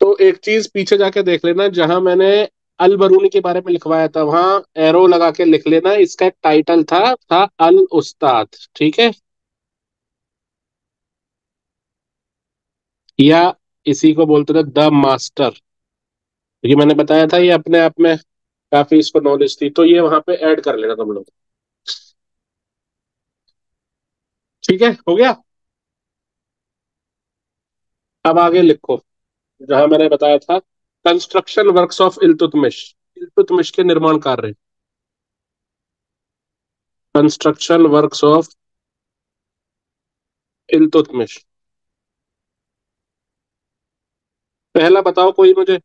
तो एक चीज पीछे जाके देख लेना, जहां मैंने अल बरूनी के बारे में लिखवाया था वहां एरो लगा के लिख लेना, इसका एक टाइटल था अल उस्ताद, ठीक है। या इसी को बोलते थे द मास्टर, क्योंकि मैंने बताया था ये अपने आप में काफी इसको नॉलेज थी, तो ये वहां पे ऐड कर लेना तुम लोग। ठीक है, हो गया। अब आगे लिखो, जहां मैंने बताया था construction works of Iltutmish, Iltutmish के निर्माण कार्य। Construction works of Iltutmish. पहला बताओ कोई मुझे।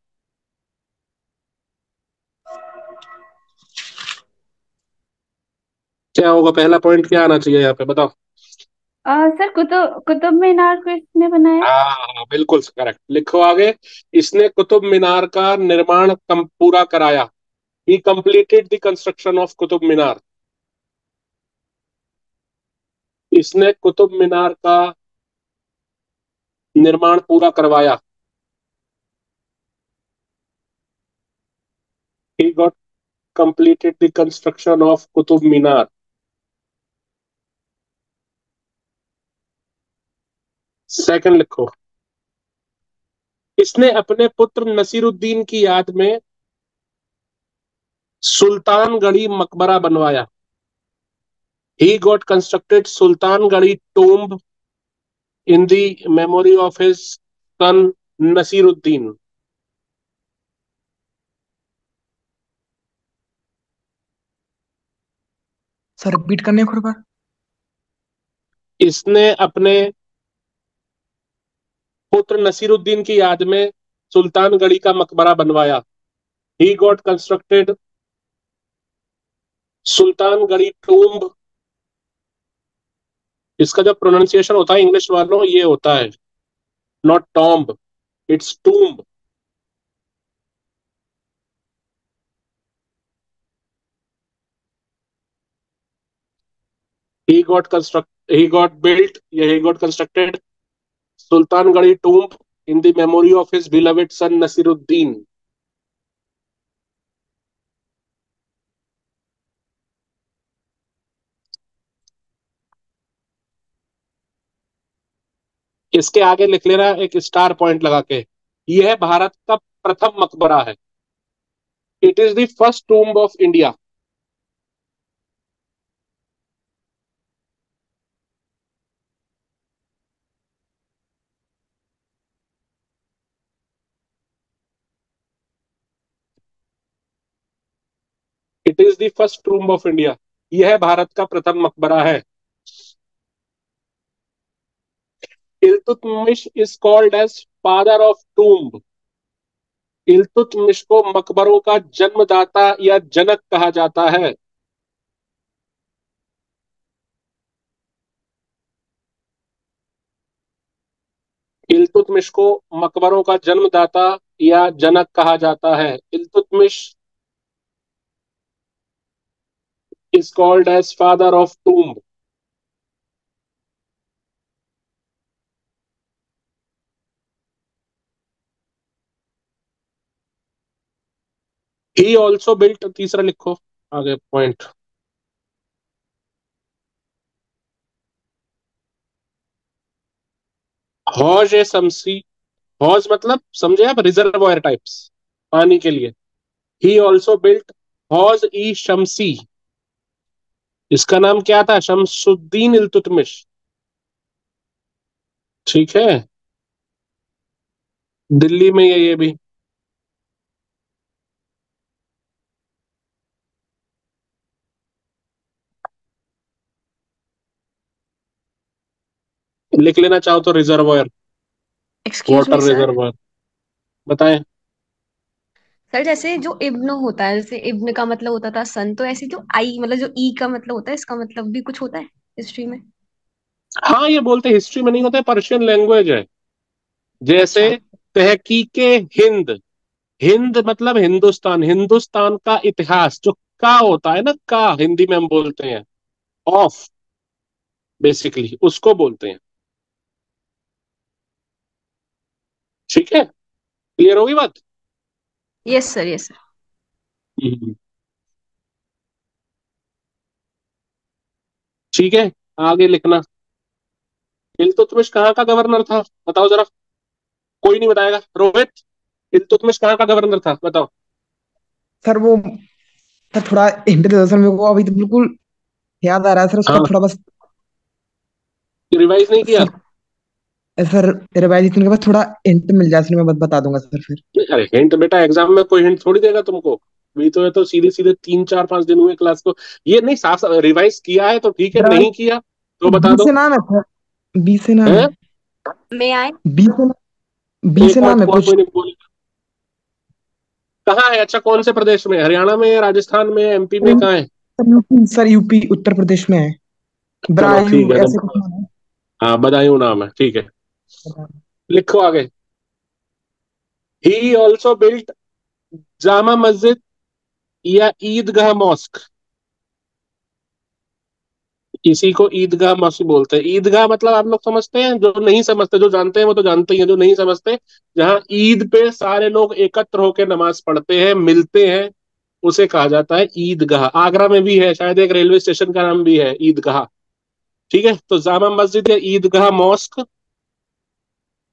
क्या होगा पहला पॉइंट, क्या आना चाहिए यहाँ पे, बताओ। सर कुतुब कुतुब मीनार को इसने बनाया। हाँ बिल्कुल करेक्ट, लिखो आगे। इसने कुतुब मीनार का निर्माण पूरा कराया। He completed the construction of Qutub Minar. इसने कुतुब मीनार का निर्माण पूरा करवाया। He got completed the construction of Qutub Minar. Second लिखो, इसने अपने पुत्र नसीरुद्दीन की याद में सुल्तानगढ़ी मकबरा बनवाया। He got constructed Sultanghari tomb in the memory of his son Nasiruddin. Sir repeat करने को एक बार। इसने अपने पुत्र नसीरुद्दीन की याद में सुल्तानगढ़ी का मकबरा बनवाया। He got constructed Sultanghari tomb. इसका जो प्रोनाउंसिएशन होता है इंग्लिश वालों, ये होता है not tomb, it's tomb. He got built या he got constructed Sultanghari tomb in the memory of his beloved son Nasiruddin. इसके आगे लिख लेना एक स्टार पॉइंट लगा के, यह भारत का प्रथम मकबरा है। It is the first tomb of India. It is the first tomb of India, यह भारत का प्रथम मकबरा है। Iltutmish is called as father of tomb. Iltutmish को मकबरों का जन्मदाता या जनक कहा जाता है। इल्तुतमिश को मकबरों का जन्मदाता या जनक कहा जाता है। Iltutmish is called as father of tomb. He also built, तीसरा लिखो आगे पॉइंट। हौज ए शमसी, हौज मतलब समझे आप, रिजर्वायर टाइप्स, पानी के लिए। ही ऑल्सो बिल्ट हौज ई शमसी। इसका नाम क्या था, शमसुद्दीन इल्तुतमिश। ठीक है, दिल्ली में ये भी। लिख लेना चाहो तो reservoir, excuse me water sir. Reservoir. बताएं। सर जैसे जो इब्न होता है, जैसे इब्न का मतलब होता था सन, तो ऐसे जो आई मतलब जो ई का मतलब होता है, इसका मतलब भी कुछ होता है हिस्ट्री में। हाँ ये बोलते हिस्ट्री में नहीं होता है, पर्शियन लैंग्वेज है। जैसे अच्छा। तहकीके हिंद, हिंद मतलब हिंदुस्तान, हिंदुस्तान का इतिहास, जो का होता है ना, का हिंदी में हम बोलते हैं, ऑफ, बेसिकली उसको बोलते हैं। ठीक है। क्लियर होगी बात? Yes sir, yes sir. Hmm, ठीक है, आगे लिखना। इल्तुतमिश कहाँ का गवर्नर था, बताओ जरा। कोई नहीं बताएगा। रोहित, इल्तुतमिश कहाँ का गवर्नर था, बताओ। सर वो, सर थोड़ा हिंट दे दो सर मेरे को, अभी तो बिल्कुल याद आ रहा है सर उसका हाँ, थोड़ा बस। रिवाइज नहीं किया? सर सर रिवाइज के बाद थोड़ा हिंट मिल जाए सर, मैं बता दूंगा सर फिर। अरे हिंट बेटा, एग्जाम में कोई हिंट थोड़ी देगा तुमको। भी तो है, तो सीधे सीधे 3 4 5 दिन हुए क्लास को। ये नहीं, साफ साफ रिवाइज किया है तो ठीक है, नहीं किया तो बता बी दो। से नाम है सर, बी से नाम है। है, मैं आए। बी से, बी से एक बार नाम है और कुछ। कोई नहीं बोले। कहाँ है? अच्छा, कौन से प्रदेश में? हरियाणा में, राजस्थान में, एमपी में, कहाँ है? Sir UP, sir UP Uttar Pradesh में है। चलो ठीक बरायू है ऐसे तो। कुछ नाम हाँ, बदायूं नाम है, ठीक है। है। लिखो आगे। ही ऑल्सो बिल्ट जामा मस्जिद या ईदगाह मॉस्क। इसी को ईदगाह मॉस्क बोलते हैं। ईदगाह मतलब आप लोग समझते हैं? जो नहीं समझते, जो जानते हैं वो तो जानते ही हैं, जो नहीं समझते, जहाँ ईद पे सारे लोग एकत्र होकर नमाज पढ़ते हैं, मिलते हैं, उसे कहा जाता है ईदगाह। आगरा में भी है, शायद एक रेलवे स्टेशन का नाम भी है ईदगाह। ठीक है, तो जामा मस्जिद या ईदगाह मॉस्क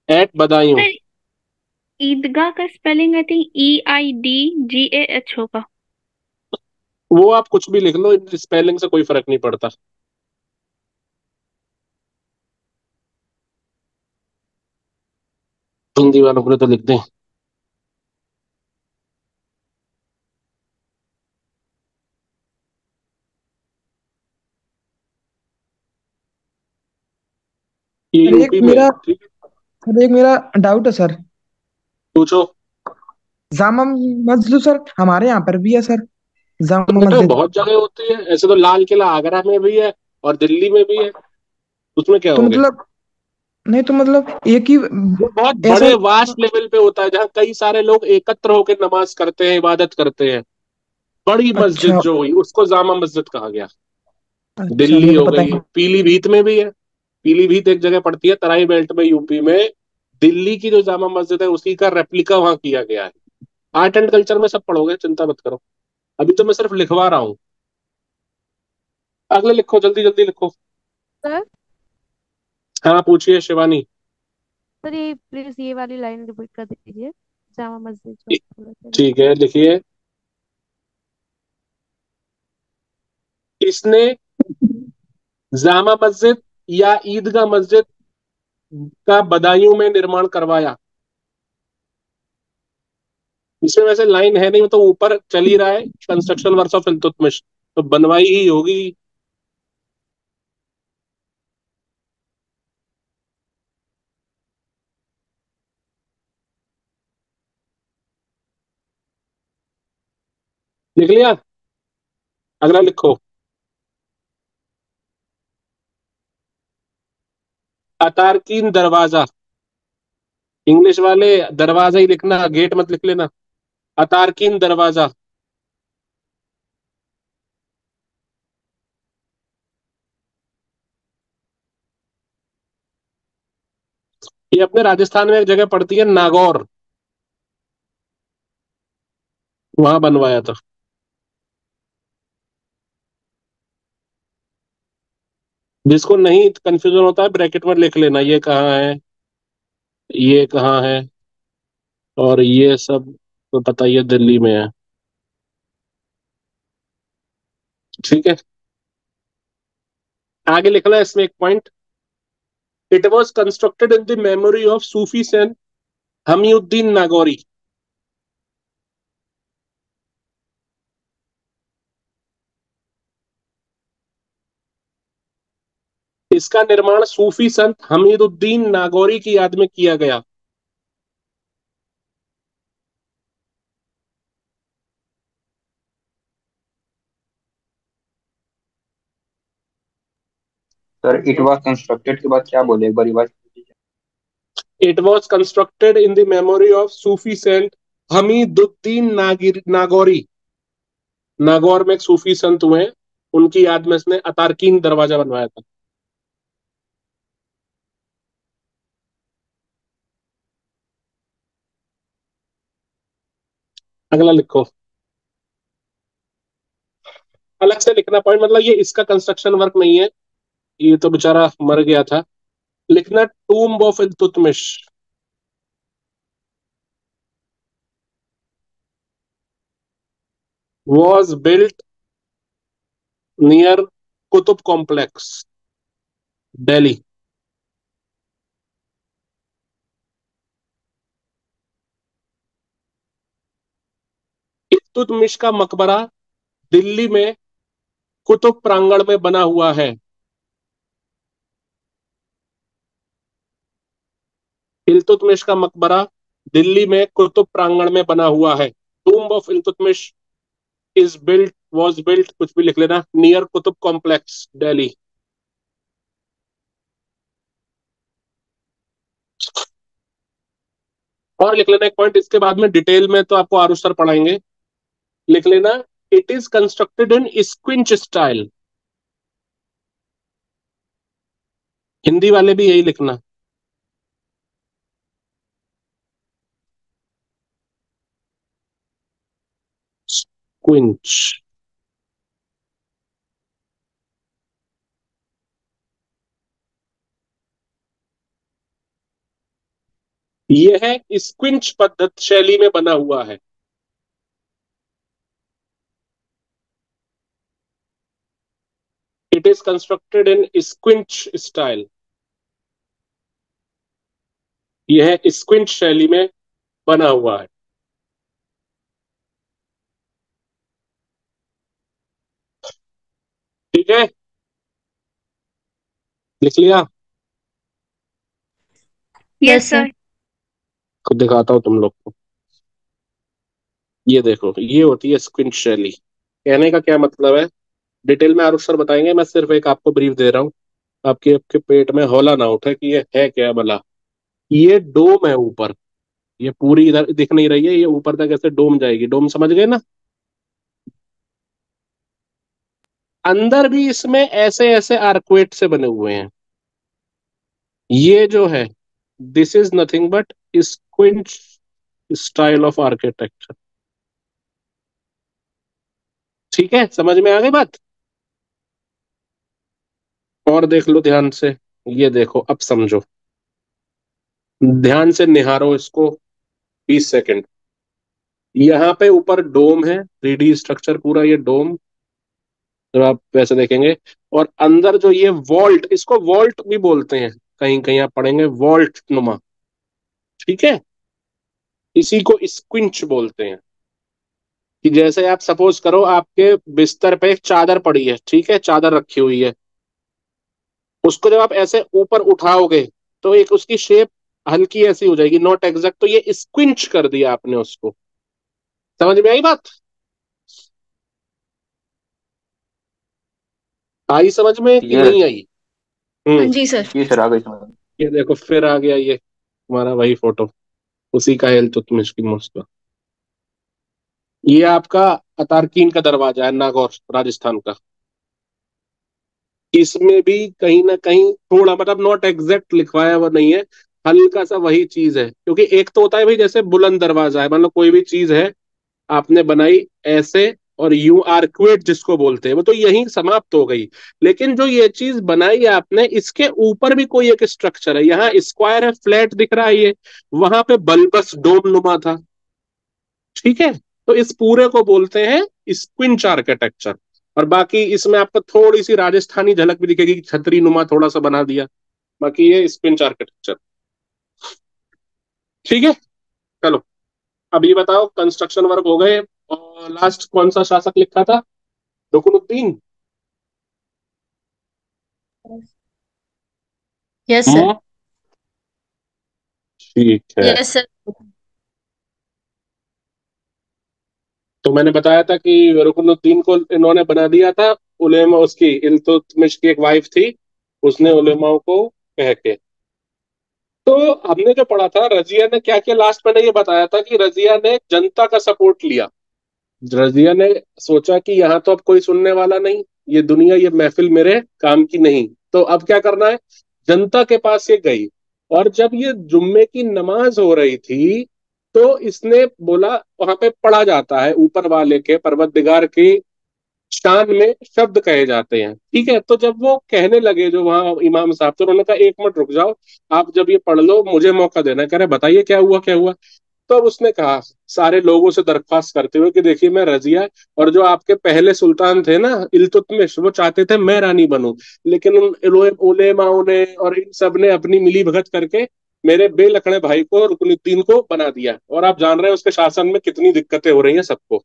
एट बदायूं। सर ईदगाह का स्पेलिंग आई थिंक EIDGAH होगा। वो आप कुछ भी लिख लो, स्पेलिंग से कोई फर्क नहीं पड़ता। हिंदी वालों को तो लिख दें। ये सर एक यूपी में है, मेरा, ठीक है। सर एक मेरा डाउट है सर। पूछो। जामा मस्जिद सर हमारे यहाँ पर भी है सर, जामा बेटा मस्जिद। बहुत जगह होती है ऐसे, तो लाल किला आगरा में भी है और दिल्ली में भी है। उसमें क्या तो हो गया? मतलब, नहीं तो मतलब एक ही वो बहुत ऐसा। बड़े वास्ट लेवल पे होता है, जहाँ कई सारे लोग एकत्र होकर नमाज करते हैं, इबादत करते हैं। बड़ी मस्जिद अच्छा जो हुई उसको जामा मस्जिद कहा गया। अच्छा, दिल्ली मेरे को हो पता गई, है। पीलीभीत में भी है। पीलीभीत एक जगह पड़ती है तराई बेल्ट में, यूपी में। दिल्ली की जो जामा मस्जिद है उसी का रेप्लिका वहां किया गया है। आर्ट एंड कल्चर में सब पढ़ोगे, चिंता मत करो। अभी तो मैं सिर्फ लिखवा रहा हूँ। अगले लिखो, जल्दी जल्दी लिखो। सर हाँ, पूछिए शिवानी। सर ये प्लीज ये वाली लाइन रिपीट कर दीजिए, जामा मस्जिद जो आप बोल रहे थे। ठीक है, लिखिए। इसने जामा मस्जिद या ईदगाह मस्जिद का बदायूं में निर्माण करवाया। इसमें वैसे लाइन है नहीं, तो ऊपर चल ही रहा है, कंस्ट्रक्शन वर्क्स ऑफ इल्तुतमिश, तो बनवाई ही होगी। लिख लिया? अगला लिखो। अतारकीन दरवाजा। इंग्लिश वाले दरवाजा ही लिखना, गेट मत लिख लेना। अतारकीन दरवाजा। ये अपने राजस्थान में एक जगह पड़ती है, नागौर, वहां बनवाया था। जिसको नहीं कंफ्यूजन होता है, ब्रैकेट में लिख लेना ये कहाँ है, ये कहाँ है, और ये सब तो पता ही है दिल्ली में है। ठीक है, आगे लिखना है इसमें एक point. It was constructed in the memory of Sufi saint Hamiuddin Nagauri. इसका निर्माण सूफी संत हमीदुद्दीन नागौरी की याद में किया गया। सर इट वाज कंस्ट्रक्टेड के बाद क्या बोले, एक बार रिवाइज कीजिए। It was constructed in the memory of Sufi saint Hamiduddin Nagauri. Nagaur में एक सूफी संत हुए, उनकी याद में इसने अतारकीन दरवाजा बनवाया था। अगला लिखो, अलग से लिखना पॉइंट, मतलब ये इसका कंस्ट्रक्शन वर्क नहीं है, ये तो बेचारा मर गया था। लिखना tomb of Iltutmish. was built near Qutub Complex, Delhi. Iltutmish का मकबरा दिल्ली में कुतुब प्रांगण में बना हुआ है। इल्तुतमिश का मकबरा दिल्ली में कुतुब प्रांगण में बना हुआ है। Tomb of Iltutmish is built was built, कुछ भी लिख लेना, नियर कुतुब कॉम्प्लेक्स, दिल्ली। और लिख लेना एक पॉइंट, इसके बाद में डिटेल में तो आपको आरुष सर पढ़ाएंगे। लिख लेना, it is constructed in squinch style. Hindi वाले भी यही लिखना। स्क्विंच। यह है स्क्विंच पद्धत शैली में बना हुआ है। It is constructed in squinch style. यह स्क्विंच शैली में बना हुआ है। ठीक है, लिख लिया? Yes sir. खुद दिखाता हूं तुम लोग को। ये देखो, ये होती है स्क्विंच शैली। कहने का क्या मतलब है, डिटेल में आरुष सर बताएंगे, मैं सिर्फ एक आपको ब्रीफ दे रहा हूँ, आपके आपके पेट में हौला ना उठे कि ये है क्या भला। ये डोम है ऊपर, ये पूरी इधर दिख नहीं रही है, ये ऊपर तक ऐसे डोम जाएगी, डोम समझ गए ना। अंदर भी इसमें ऐसे ऐसे आर्कुएट से बने हुए हैं। ये जो है, this is nothing but squinch style of architecture. ठीक है, समझ में आ गई बात? और देख लो ध्यान से, ये देखो अब समझो, ध्यान से निहारो इसको 20 सेकंड। यहाँ पे ऊपर डोम है, 3D स्ट्रक्चर पूरा, ये डोम जब आप वैसे देखेंगे। और अंदर जो ये वॉल्ट, इसको वॉल्ट भी बोलते हैं, कहीं कहीं आप पढ़ेंगे वॉल्ट नुमा। ठीक है, इसी को स्क्विंच बोलते हैं। कि जैसे आप सपोज करो, आपके बिस्तर पे एक चादर पड़ी है, ठीक है, चादर रखी हुई है, उसको जब आप ऐसे ऊपर उठाओगे तो एक उसकी शेप हल्की ऐसी हो जाएगी, नॉट एग्जैक्ट, तो ये स्क्विंच कर दिया आपने उसको। समझ में आई बात? आई समझ में कि यस नहीं आई? हाँ हम्म। जी सर। जी सर, आ गई समझ। ये देखो फिर आ गया ये हमारा वही फोटो, उसी का हेल्थ तुतमिश की मौत। ये आपका अतारकीन का दरवाजा है, नागौर राजस्थान का। इसमें भी कहीं ना कहीं थोड़ा, मतलब नॉट एग्जैक्ट लिखवाया हुआ नहीं है, हल्का सा वही चीज है। क्योंकि एक तो होता है भाई, जैसे बुलंद दरवाजा है, मतलब कोई भी चीज है आपने बनाई ऐसे, और यू आर्कुएट जिसको बोलते हैं, वो तो यहीं समाप्त हो गई। लेकिन जो ये चीज बनाई है आपने, इसके ऊपर भी कोई एक स्ट्रक्चर है। यहाँ स्क्वायर है, फ्लैट दिख रहा है ये, वहां पे बल्बस डोम नुमा था। ठीक है, तो इस पूरे को बोलते हैं स्क्विंच आर्किटेक्चर। और बाकी इसमें आपको थोड़ी सी राजस्थानी झलक भी दिखेगी कि छतरी नुमा थोड़ा सा बना दिया, बाकी ये स्क्विंच आर्किटेक्चर। ठीक है, चलो अब ये बताओ, कंस्ट्रक्शन वर्क हो गए, और लास्ट कौन सा शासक लिखा था? रुकनुद्दीन। Yes sir. हम्म, ठीक है। Yes sir. तो मैंने बताया था कि रुकनुद्दीन को इन्होंने बना दिया था उलेमा, उसकी इल्तुतमिश की एक वाइफ थी, उसने उलेमाओं को कह के। तो हमने जो पढ़ा था, रजिया ने क्या किया, लास्ट मैंने ये बताया था कि रजिया ने जनता का सपोर्ट लिया। रजिया ने सोचा कि यहाँ तो अब कोई सुनने वाला नहीं, ये दुनिया, ये महफिल मेरे काम की नहीं, तो अब क्या करना है, जनता के पास ये गई। और जब ये जुम्मे की नमाज हो रही थी, तो इसने बोला वहां पे पढ़ा जाता है ऊपर वाले के परवतदिगार की शान में शब्द कहे जाते हैं, ठीक है। तो जब वो कहने लगे जो वहाँ इमाम साहब, तो उन्होंने कहा एक मिनट रुक जाओ, आप जब ये पढ़ लो मुझे मौका देना। कह रहे बताइए क्या हुआ क्या हुआ। तो अब उसने कहा सारे लोगों से दरख्वास्त करते हुए कि देखिए मैं रजिया, और जो आपके पहले सुल्तान थे ना इल्तुतमिश, वो चाहते थे मैं रानी बनूं, लेकिन उन उलेमाओं ने और इन सब ने अपनी मिली भगत करके मेरे बेलखने भाई को रुकनुद्दीन को बना दिया, और आप जान रहे हैं उसके शासन में कितनी दिक्कतें हो रही हैं सबको।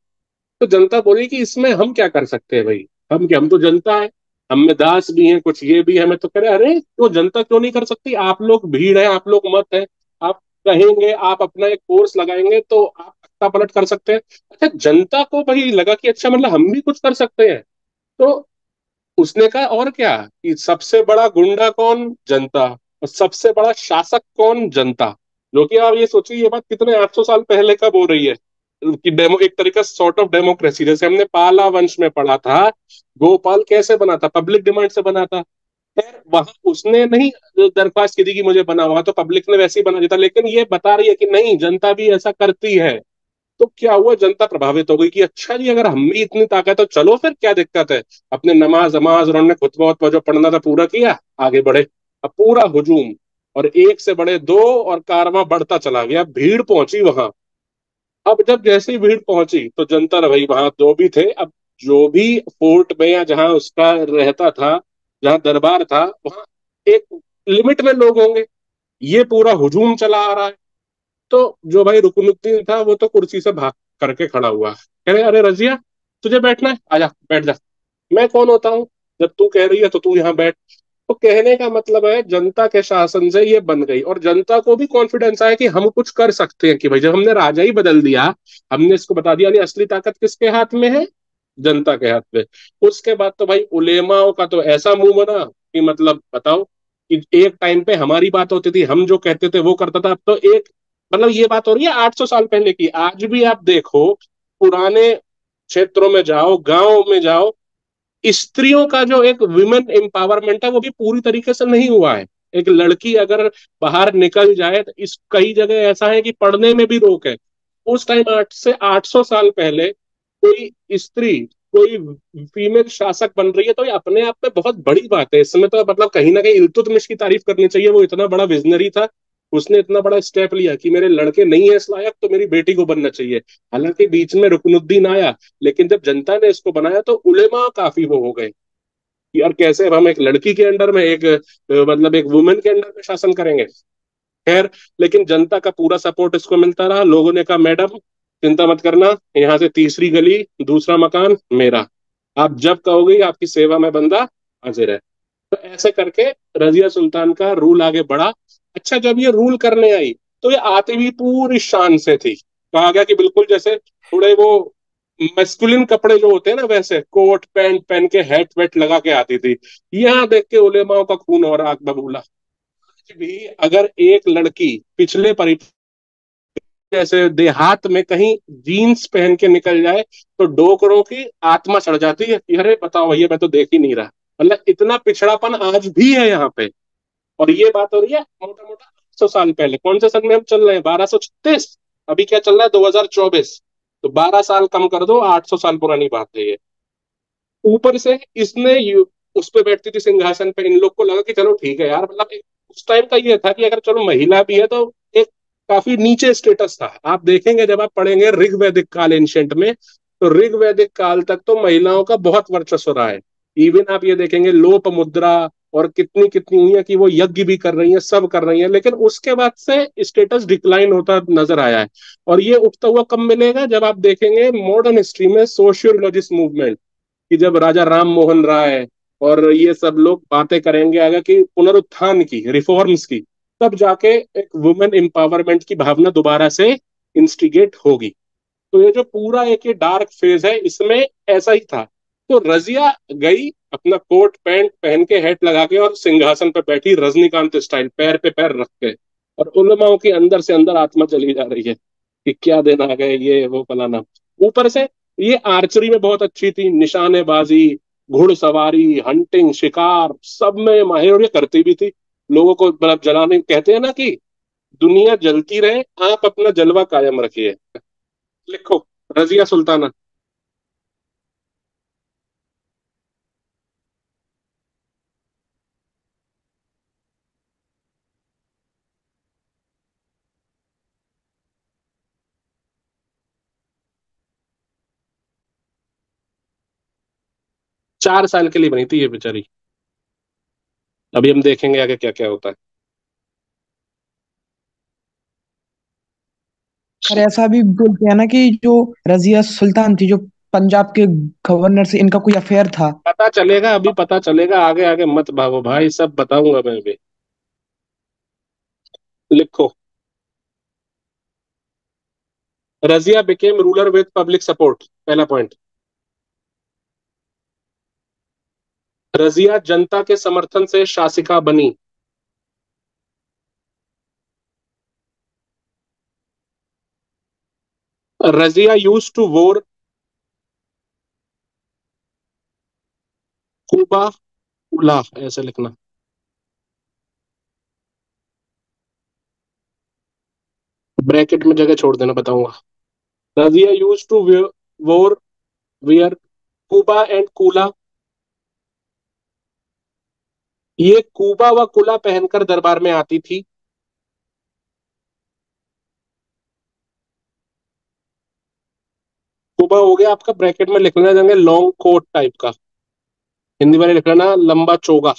तो जनता बोली कि इसमें हम क्या कर सकते हैं भाई, हम क्या, हम तो जनता है, हम में दास भी हैं कुछ ये भी है। मैं तो कह रहे अरे वो जनता क्यों नहीं कर सकती, आप लोग भीड़ है, आप लोग मत है, आप कहेंगे, आप अपना एक कोर्स लगाएंगे तो आप तख्ता पलट कर सकते हैं। अच्छा जनता को भाई लगा कि अच्छा मतलब हम भी कुछ कर सकते हैं। तो उसने कहा और क्या, कि सबसे बड़ा गुंडा कौन, जनता, और सबसे बड़ा शासक कौन, जनता। जो कि आप ये सोचिए ये बात कितने 800 साल पहले कब हो रही है, कि डेमो एक तरीका सॉर्ट ऑफ डेमोक्रेसी, जैसे हमने पाला वंश में पढ़ा था गोपाल कैसे बना था, पब्लिक डिमांड से बना था। खैर वहां उसने नहीं दरख्वास्त की थी कि मुझे बना हुआ, तो पब्लिक ने वैसे ही बना दिया था, लेकिन ये बता रही है कि नहीं जनता भी ऐसा करती है। तो क्या हुआ, जनता प्रभावित हो गई कि अच्छा जी अगर हम में इतनी ताकत है तो चलो फिर क्या दिक्कत है। अपने नमाज नमाज और उन्होंने खुतबा वतबा जो पढ़ना था पूरा किया, आगे बढ़े। अब पूरा हुजूम, और एक से बड़े दो, और कारवां बढ़ता चला गया, भीड़ पहुंची वहां। अब जब जैसे ही भीड़ पहुंची तो जनता ने भाई वहां जो भी थे, अब जो भी फोर्ट में या जहां उसका रहता था, जहां दरबार था, वहां एक लिमिट में लोग होंगे, ये पूरा हुजूम चला आ रहा है। तो जो भाई रुकनुद्दीन था वो तो कुर्सी से भाग करके खड़ा हुआ, कह रहे अरे रजिया तुझे बैठना है, आजा बैठ जा। मैं कौन होता हूँ, जब तू कह रही है तो तू यहाँ बैठ। तो कहने का मतलब है जनता के शासन से ये बन गई, और जनता को भी कॉन्फिडेंस आया कि हम कुछ कर सकते हैं, कि भाई जब हमने राजा ही बदल दिया, हमने इसको बता दिया, नहीं असली ताकत किसके हाथ में है, जनता के हाथ में। उसके बाद तो भाई उलेमाओं का तो ऐसा मुंह बना कि मतलब बताओ, कि एक टाइम पे हमारी बात होती थी, हम जो कहते थे वो करता था। अब तो एक मतलब ये बात हो रही है 800 साल पहले की, आज भी आप देखो पुराने क्षेत्रों में जाओ, गांव में जाओ, स्त्रियों का जो एक वुमेन एम्पावरमेंट है वो भी पूरी तरीके से नहीं हुआ है। एक लड़की अगर बाहर निकल जाए तो इस कई जगह ऐसा है कि पढ़ने में भी रोक है। उस टाइम 800 साल पहले कोई स्त्री, कोई फीमेल शासक बन रही है तो ये अपने आप में बहुत बड़ी बात है। इसमें तो मतलब कहीं ना कहीं इल्तुतमिश की तारीफ करनी चाहिए, वो इतना बड़ा विजनरी था, उसने इतना बड़ा स्टेप लिया कि मेरे लड़के नहीं है इस लायक तो मेरी बेटी को बनना चाहिए। हालांकि बीच में रुकनुद्दीन आया, लेकिन जब जनता ने इसको बनाया तो उलेमा काफी वो हो गए कि यार कैसे अब हम एक लड़की के अंडर में, एक मतलब एक वुमेन के अंडर में शासन करेंगे। खैर लेकिन जनता का पूरा सपोर्ट इसको मिलता रहा, लोगों ने कहा मैडम चिंता मत करना, यहाँ से तीसरी गली दूसरा मकान मेरा, आप जब कहोगे आपकी सेवा में बंदा हाजिर है। तो ऐसे करके रजिया सुल्तान का रूल आगे बढ़ा। अच्छा जब ये रूल करने आई तो ये आती भी पूरी शान से थी, कहा गया कि बिल्कुल जैसे थोड़े वो मेस्कुलिन कपड़े जो होते हैं ना, वैसे कोट पैंट पहन के हैट वेट लगा के आती थी। यहाँ देख के उलेमाओं का खून और आग बबूला। आज भी अगर एक लड़की पिछले जैसे देहात में कहीं जीन्स पहन के निकल जाए तो डोकरों की आत्मा चढ़ जाती है कि अरे बताओ भैया मैं तो देख ही नहीं रहा। मतलब इतना पिछड़ापन आज भी है यहाँ पे। और ये बात हो रही है मोटा मोटा 800 साल पहले। कौन से सन में हम चल रहे हैं, 1236। अभी क्या चल रहा है, 2024। तो 12 साल कम कर दो, 800 साल पुरानी बात है ये। ऊपर से इसने उस पे बैठती थी सिंहासन पे, इन लोग को लगा कि चलो ठीक है यार, मतलब उस टाइम का ये था कि अगर चलो महिला भी है तो एक काफी नीचे स्टेटस था। आप देखेंगे जब आप पढ़ेंगे ऋग वैदिक काल एंशंट में, तो ऋग वैदिक काल तक तो महिलाओं का बहुत वर्चस्व रहा है। इवन आप ये देखेंगे लोप मुद्रा और कितनी कितनी हुई है कि वो यज्ञ भी कर रही हैं, सब कर रही हैं, लेकिन उसके बाद से स्टेटस डिक्लाइन होता नजर आया है। और ये उठता हुआ कब मिलेगा, जब आप देखेंगे मॉडर्न हिस्ट्री में सोशियोलॉजिस्ट मूवमेंट, कि जब राजा राम मोहन राय और ये सब लोग बातें करेंगे आगे कि पुनरुत्थान की, रिफॉर्म्स की, तब जाके एक वुमेन एम्पावरमेंट की भावना दोबारा से इंस्टिगेट होगी। तो ये जो पूरा एक ये डार्क फेज है इसमें ऐसा ही था। तो रजिया गई अपना कोट पैंट पहन के हैट लगा के और सिंहासन पे बैठी रजनीकांत स्टाइल, पैर पे पैर रख के, और उलमाओं की अंदर से अंदर आत्मा चली जा रही है कि क्या दिन आ गए, ये वो फलाना। ऊपर से ये आर्चरी में बहुत अच्छी थी, निशानेबाजी, घुड़सवारी, हंटिंग, शिकार सब में माहिर, और ये करती भी थी। लोगों को मतलब जलाने कहते हैं ना कि दुनिया जलती रहे, आप अपना जलवा कायम रखिए। लिखो, रजिया सुल्ताना। 4 साल के लिए बनी थी ये बेचारी। अभी हम देखेंगे आगे क्या क्या होता है। और ऐसा भी बोलते हैं ना कि जो रजिया सुल्तान थी, जो पंजाब के गवर्नर से इनका कोई अफेयर था। पता चलेगा, अभी पता चलेगा, आगे आगे मत भागो भाई, सब बताऊंगा मैं भी। लिखो, Razia became ruler with public support. पहला पॉइंट, रजिया जनता के समर्थन से शासिका बनी। रजिया यूज टू वोर कुबा उला, ऐसे लिखना। ब्रैकेट में जगह छोड़ देना, बताऊंगा। रजिया यूज टू वोर वियर कुबा एंड कूला। ये कुबा व कुला पहनकर दरबार में आती थी। कुबा हो गया आपका, ब्रैकेट में लिख लेना जाएंगे लॉन्ग कोट टाइप का। हिंदी वाले लिख लेना लंबा चोगा।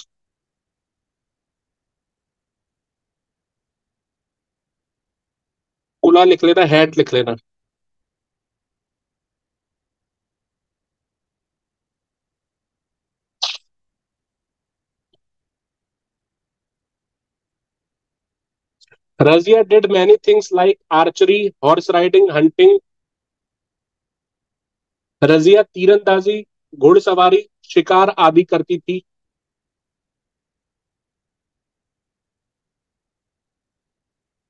कुला लिख लेना, हैट लिख लेना। Razia did many things like archery, horse riding, hunting. Razia तीरंदाजी, घुड़सवारी, शिकार आदि करती थी।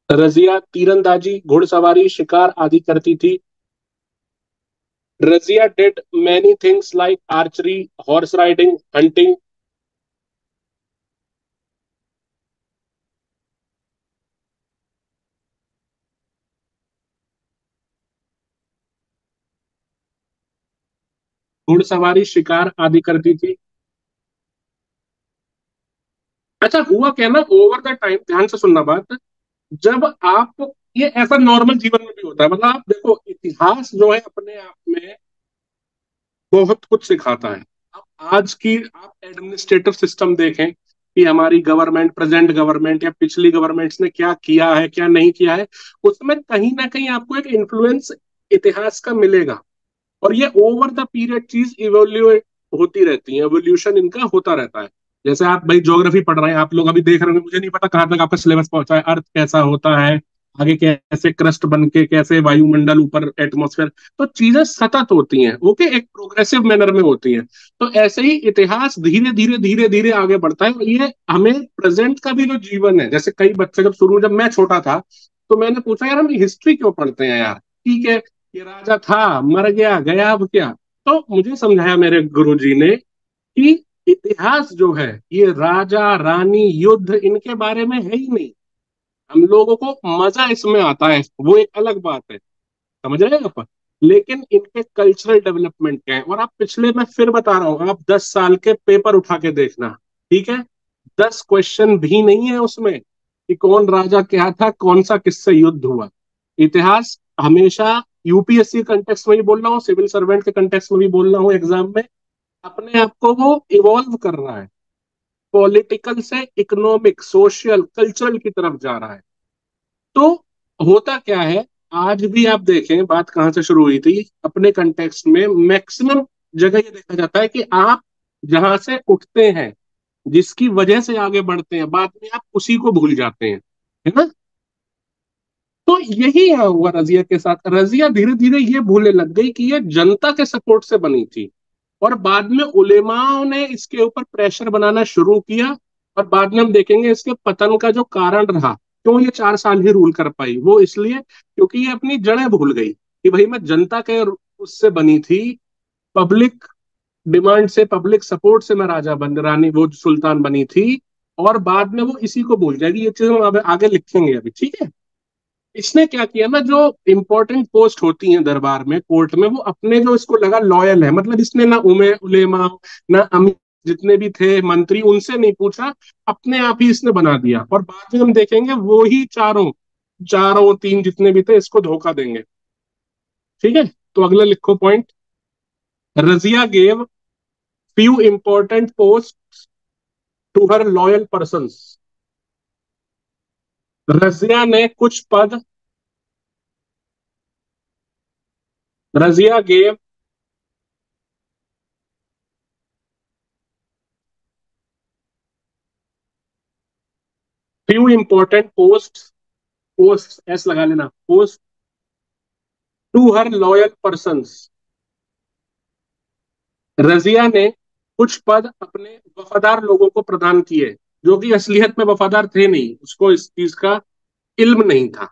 रजिया तीरंदाजी, घुड़सवारी, शिकार आदि करती थी। Razia did many things like archery, horse riding, hunting. घुड़सवारी, शिकार आदि करती थी। अच्छा, हुआ क्या ना, ओवर द टाइम, ध्यान से सुनना बात। जब आप, ये ऐसा नॉर्मल जीवन में भी होता है, मतलब आप देखो, इतिहास जो है अपने आप में बहुत कुछ सिखाता है। अब आज की आप एडमिनिस्ट्रेटिव सिस्टम देखें कि हमारी गवर्नमेंट, प्रेजेंट गवर्नमेंट या पिछली गवर्नमेंट्स ने क्या किया है क्या नहीं किया है, उसमें कहीं ना कहीं आपको एक इन्फ्लुएंस इतिहास का मिलेगा। और ये ओवर द पीरियड चीज इवोल्यूएट होती रहती है, एवोल्यूशन इनका होता रहता है। जैसे आप भाई ज्योग्राफी पढ़ रहे हैं, आप लोग अभी देख रहे होंगे, मुझे नहीं पता कहाँ तक आपका सिलेबस पहुंचा है, अर्थ कैसा होता है, आगे कैसे क्रस्ट बन के, कैसे वायुमंडल, ऊपर एटमॉस्फेयर। तो चीजें सतत होती हैं, ओके, एक प्रोग्रेसिव मैनर में होती हैं। तो ऐसे ही इतिहास धीरे धीरे धीरे धीरे आगे बढ़ता है। और ये हमें प्रेजेंट का भी जो जीवन है, जैसे कई बच्चे जब मैं छोटा था, तो मैंने पूछा यार हम हिस्ट्री क्यों पढ़ते हैं यार, ठीक है, ये राजा था, मर गया, गया, अब क्या। तो मुझे समझाया मेरे गुरुजी ने कि इतिहास जो है, ये राजा रानी युद्ध इनके बारे में है ही नहीं। हम लोगों को मजा इसमें आता है, वो एक अलग बात है, समझ रहे हैं आप। लेकिन इनके कल्चरल डेवलपमेंट क्या है, और आप पिछले, मैं फिर बता रहा हूँ, आप 10 साल के पेपर उठा के देखना, ठीक है, 10 क्वेश्चन भी नहीं है उसमें कि कौन राजा क्या था, कौन सा किससे युद्ध हुआ। इतिहास हमेशा, यूपीएससी कंटेक्स्ट में भी बोल रहा हूँ, सिविल सर्वेंट के कंटेक्स्ट में भी बोल रहा हूँ, एग्जाम में अपने आप को वो इवॉल्व कर रहा है, पॉलिटिकल से इकोनॉमिक, सोशल, कल्चरल की तरफ जा रहा है। तो होता क्या है, आज भी आप देखें, बात कहाँ से शुरू हुई थी, अपने कंटेक्स्ट में मैक्सिमम जगह ये देखा जाता है कि आप जहां से उठते हैं, जिसकी वजह से आगे बढ़ते हैं, बाद में आप उसी को भूल जाते हैं, है ना। तो यही यहाँ हुआ रजिया के साथ। रजिया धीरे धीरे ये भूलने लग गई कि ये जनता के सपोर्ट से बनी थी, और बाद में उलेमाओं ने इसके ऊपर प्रेशर बनाना शुरू किया। और बाद में हम देखेंगे इसके पतन का जो कारण रहा, क्यों ये 4 साल ही रूल कर पाई, वो इसलिए क्योंकि ये अपनी जड़ें भूल गई कि भाई मैं जनता के उससे बनी थी, पब्लिक डिमांड से, पब्लिक सपोर्ट से मैं राजा बन, रानी, वो सुल्तान बनी थी। और बाद में वो इसी को भूल जाएगी। ये चीज हम अब आगे लिखेंगे अभी, ठीक है। इसने क्या किया ना, जो इंपॉर्टेंट पोस्ट होती हैं दरबार में, कोर्ट में, वो अपने जो इसको लगा लॉयल है, मतलब इसने ना उलेमा, ना अमीर, जितने भी थे मंत्री, उनसे नहीं पूछा, अपने आप ही इसने बना दिया। और बाद में हम देखेंगे वो ही चारों चारों तीन जितने भी थे इसको धोखा देंगे, ठीक है। तो अगला लिखो point, Razia gave few important post to her loyal person. Razia ने कुछ पद, Razia gave few important post, post S लगा लेना, post to her loyal person. Razia ने कुछ पद अपने वफादार लोगों को प्रदान किए, जो कि असलियत में वफादार थे नहीं, उसको इस चीज का इल्म नहीं था।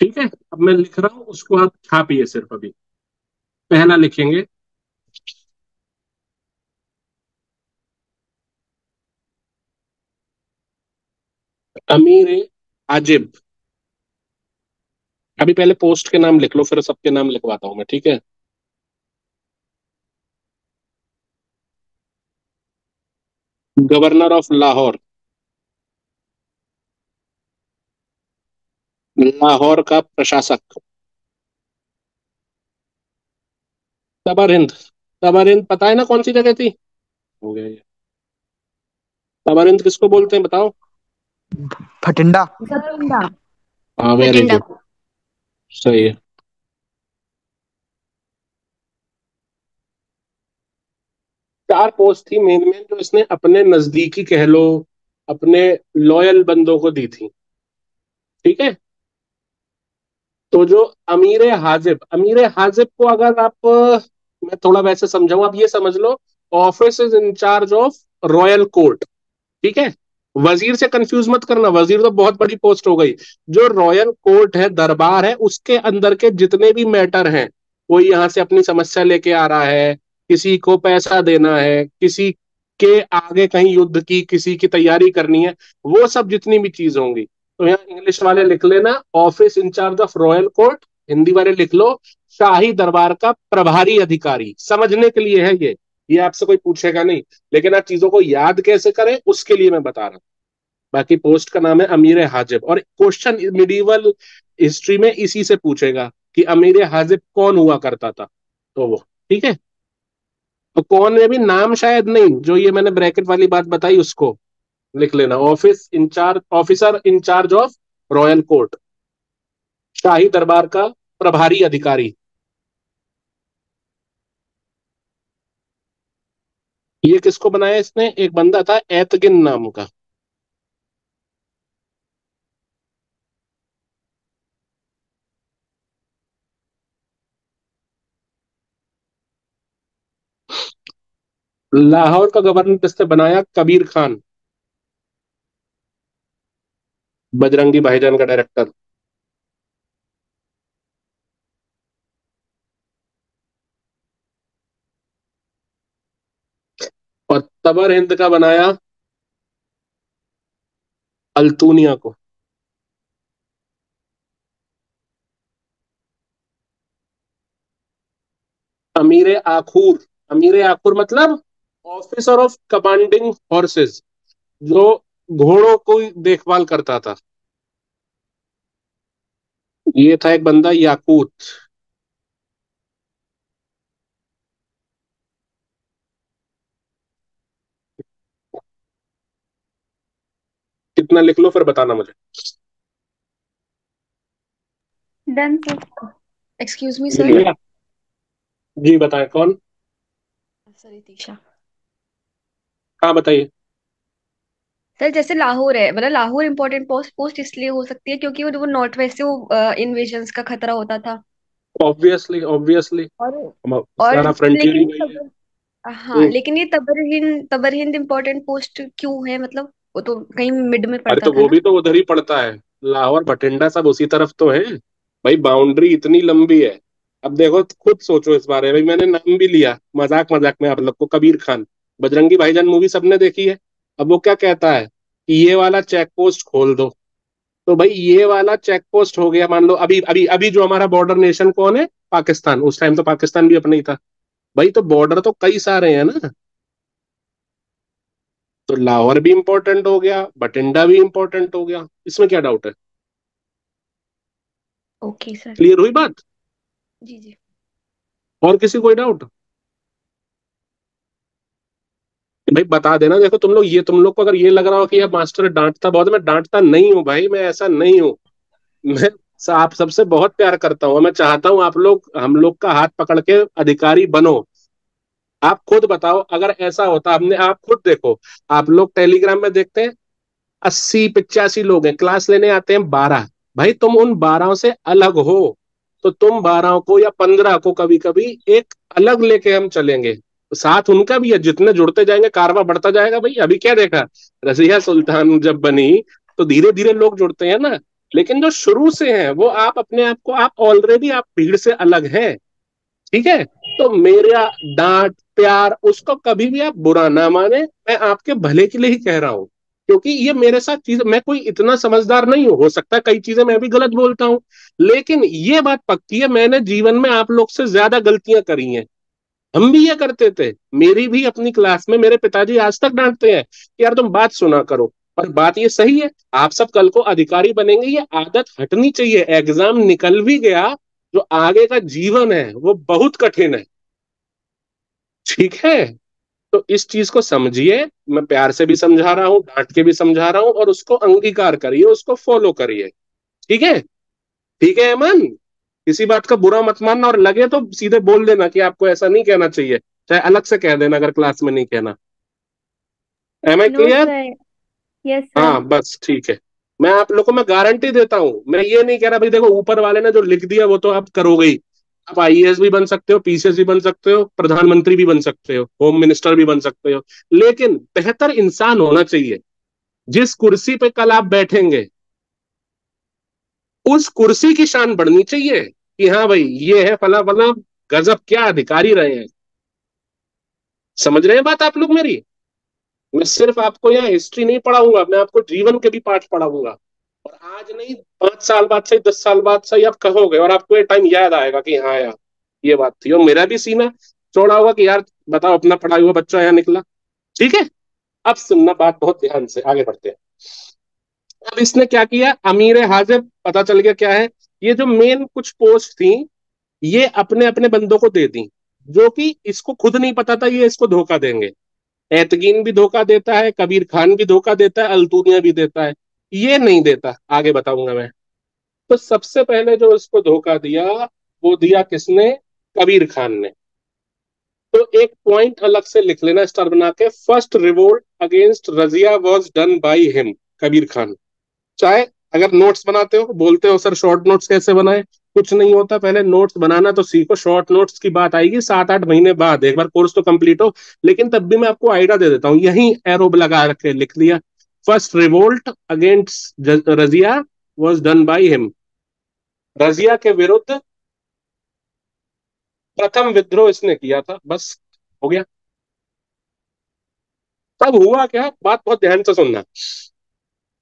ठीक है, अब मैं लिख रहा हूं, उसको आप छापिए सिर्फ अभी। पहला लिखेंगे, अमीर आजिब। अभी पहले पोस्ट के नाम लिख लो, फिर सबके नाम लिखवाता हूं मैं, ठीक है। गवर्नर ऑफ लाहौर, लाहौर का प्रशासक। तबरिंद, तबरिंद पता है ना कौन सी जगह थी? हो गया ये। तबरिंद किसको बोलते हैं बताओ? भटिंडा। बठिंडा। हाँ, वेरी बठिंडा। गुड, सही है। चार पोस्ट थी मेन मेन, जो इसने अपने नजदीकी कह लो, अपने लॉयल बंदों को दी थी, ठीक है। तो जो अमीर हाजिब को अगर आप मैं थोड़ा वैसे समझाऊं, आप ये समझ लो, office is in charge of royal court, ठीक है। वजीर से कंफ्यूज मत करना, वजीर तो बहुत बड़ी पोस्ट हो गई। जो रॉयल कोर्ट है, दरबार है, उसके अंदर के जितने भी मैटर हैं, कोई यहाँ से अपनी समस्या लेके आ रहा है, किसी को पैसा देना है, किसी के आगे कहीं युद्ध की किसी की तैयारी करनी है, वो सब जितनी भी चीज होंगी। तो यहाँ इंग्लिश वाले लिख लेना office in-charge of royal court, Hindi वाले लिख लो शाही दरबार का प्रभारी अधिकारी। समझने के लिए है ये आपसे कोई पूछेगा नहीं, लेकिन आप चीजों को याद कैसे करें उसके लिए मैं बता रहा हूं। बाकी पोस्ट का नाम है अमीर हाजिब, और क्वेश्चन मिडिवल हिस्ट्री में इसी से पूछेगा कि अमीर हाजिब कौन हुआ करता था, तो वो, ठीक है। तो कौन में भी नाम शायद नहीं, जो ये मैंने ब्रैकेट वाली बात बताई उसको लिख लेना, office in charge, officer in charge of royal court, शाही दरबार का प्रभारी अधिकारी। ये किसको बनाया इसने? एक बंदा था एतगिन नाम का। लाहौर का गवर्नर किसने बनाया? कबीर खान, बजरंगी भाईजान का डायरेक्टर। और तबर हिंद का बनाया अल्तूनिया को। अमीर आखूर, अमीर आखूर मतलब ऑफिसर ऑफ कमांडिंग फोर्सेस, जो घोड़ों को देखभाल करता था। ये था एक बंदा याकूत। कितना लिख लो फिर बताना मुझे। Done sir. एक्सक्यूज मी लिख सर। लिया? जी बताएं कौन? सर रितीशा। हाँ बताइए। सर जैसे लाहौर है, मतलब लाहौर इंपॉर्टेंट पोस्ट पोस्ट इसलिए हो सकती है क्योंकि वो नॉर्थ वेस्ट से वो इन्वेजन्स का खतरा होता था। ऑब्वियसली ऑब्वियसली, और सारा फ्रंटियर ही लेकिन वही है। हाँ, लेकिन ये तबर हिंद इम्पोर्टेंट पोस्ट क्यों है, मतलब वो तो कहीं मिड में अरे पड़ता तो था वो ना। भी तो उधर ही पड़ता है, लाहौर बठिंडा सब उसी तरफ तो है भाई, बाउंड्री इतनी लंबी है। अब देखो खुद सोचो इस बारे में, भाई मैंने नाम भी लिया मजाक मजाक में आप लोग को, कबीर खान। बजरंगी भाईजान मूवी सबने देखी है। अब वो क्या कहता है कि ये वाला चेक पोस्ट खोल दो, तो भाई ये वाला चेक पोस्ट हो गया, मान लो अभी अभी अभी जो हमारा बॉर्डर नेशन कौन है, पाकिस्तान। उस टाइम तो पाकिस्तान भी अपना ही था भाई, तो बॉर्डर तो कई सारे हैं ना। तो लाहौर भी इंपॉर्टेंट हो गया, बठिंडा भी इंपॉर्टेंट हो गया, इसमें क्या डाउट है? Okay sir. क्लियर हुई बात? जी जी। और किसी कोई डाउट? भाई बता देना। देखो तुम लोग, ये तुम लोग को अगर ये लग रहा हो कि यार मास्टर डांटता बहुत है, मैं डांटता नहीं हूँ भाई, मैं ऐसा नहीं हूँ। मैं आप सबसे बहुत प्यार करता हूँ, मैं चाहता हूँ आप लोग हम लोग का हाथ पकड़ के अधिकारी बनो। आप खुद बताओ अगर ऐसा होता, हमने, आप खुद देखो, आप लोग टेलीग्राम में देखते हैं 80-85 लोग हैं, क्लास लेने आते हैं 12। भाई तुम उन 12 से अलग हो, तो तुम 12 को या 15 को कभी कभी एक अलग लेके हम चलेंगे, साथ उनका भी है। जितने जुड़ते जाएंगे कारवा बढ़ता जाएगा। भाई अभी क्या देखा, रजिया सुल्तान जब बनी तो धीरे धीरे लोग जुड़ते हैं ना, लेकिन जो शुरू से हैं वो आप अपने आप को, आप ऑलरेडी आप भीड़ से अलग हैं। ठीक है, तो मेरा डांट प्यार उसको कभी भी आप बुरा ना माने, मैं आपके भले के लिए ही कह रहा हूं, क्योंकि ये मेरे साथ चीज, मैं कोई इतना समझदार नहीं हूं, हो सकता है कई चीजें मैं भी गलत बोलता हूं, लेकिन ये बात पक्की है मैंने जीवन में आप लोग से ज्यादा गलतियां करी हैं। हम भी ये करते थे, मेरी भी अपनी क्लास में मेरे पिताजी आज तक डांटते हैं कि यार तुम बात सुना करो। और बात ये सही है, आप सब कल को अधिकारी बनेंगे, ये आदत हटनी चाहिए। एग्जाम निकल भी गया, जो आगे का जीवन है वो बहुत कठिन है। ठीक है, तो इस चीज को समझिए, मैं प्यार से भी समझा रहा हूँ, डांट के भी समझा रहा हूँ, और उसको अंगीकार करिए, उसको फॉलो करिए। ठीक है? ठीक है अमन, किसी बात का बुरा मत मानना, और लगे तो सीधे बोल देना कि आपको ऐसा नहीं कहना चाहिए, चाहे अलग से कह देना अगर क्लास में नहीं कहना। Am I no clear? Sir. Yes sir. हाँ बस ठीक है। मैं आप लोगों को मैं गारंटी देता हूँ, मैं ये नहीं कह रहा भाई देखो ऊपर वाले ने जो लिख दिया वो तो आप करोगे ही। आप आईएएस भी बन सकते हो, पीसीएस भी बन सकते हो, प्रधानमंत्री भी बन सकते हो, होम मिनिस्टर भी बन सकते हो, लेकिन बेहतर इंसान होना चाहिए। जिस कुर्सी पे कल आप बैठेंगे उस कुर्सी की शान बढ़नी चाहिए कि हाँ भाई ये है फला फला, गजब क्या अधिकारी रहे हैं। समझ रहे हैं बात आप लोग मेरी? मैं सिर्फ आपको यहाँ हिस्ट्री नहीं पढ़ाऊंगा, मैं आपको जीवन के भी पाठ पढ़ाऊंगा। और आज नहीं, 5 साल बाद से, 10 साल बाद से आप कहोगे और आपको ये टाइम याद आएगा कि हाँ यार ये बात थी, और मेरा भी सीना चौड़ा होगा कि यार बताओ अपना पढ़ा हुआ बच्चा यहाँ निकला। ठीक है, अब सुनना बात बहुत ध्यान से, आगे बढ़ते हैं। अब इसने क्या किया, अमीर हाजिब पता चल गया क्या है, ये जो मेन कुछ पोस्ट थी ये अपने अपने बंदों को दे दी, जो कि इसको खुद नहीं पता था ये इसको धोखा देंगे। एतकीन भी धोखा देता है, कबीर खान भी धोखा देता है, अल्तूनिया भी देता है, ये नहीं देता, आगे बताऊंगा मैं। तो सबसे पहले जो इसको धोखा दिया वो दिया किसने, कबीर खान ने। तो एक पॉइंट अलग से लिख लेना स्टार बना के, first revolt against Razia was done by him, Kabir Khan. चाहे अगर नोट्स बनाते हो, बोलते हो सर शॉर्ट नोट्स कैसे बनाए, कुछ नहीं होता, पहले नोट्स बनाना तो सीखो। शॉर्ट नोट्स की बात आएगी 7-8 महीने बाद, एक बार कोर्स तो कंप्लीट हो। लेकिन तब भी मैं आपको आइडिया दे देता हूँ, यही एरो लगा रखे लिख दिया, first revolt against Razia was done by him. Razia के विरुद्ध प्रथम विद्रोह इसने किया था, बस हो गया। तब हुआ क्या, बात बहुत ध्यान से सुनना।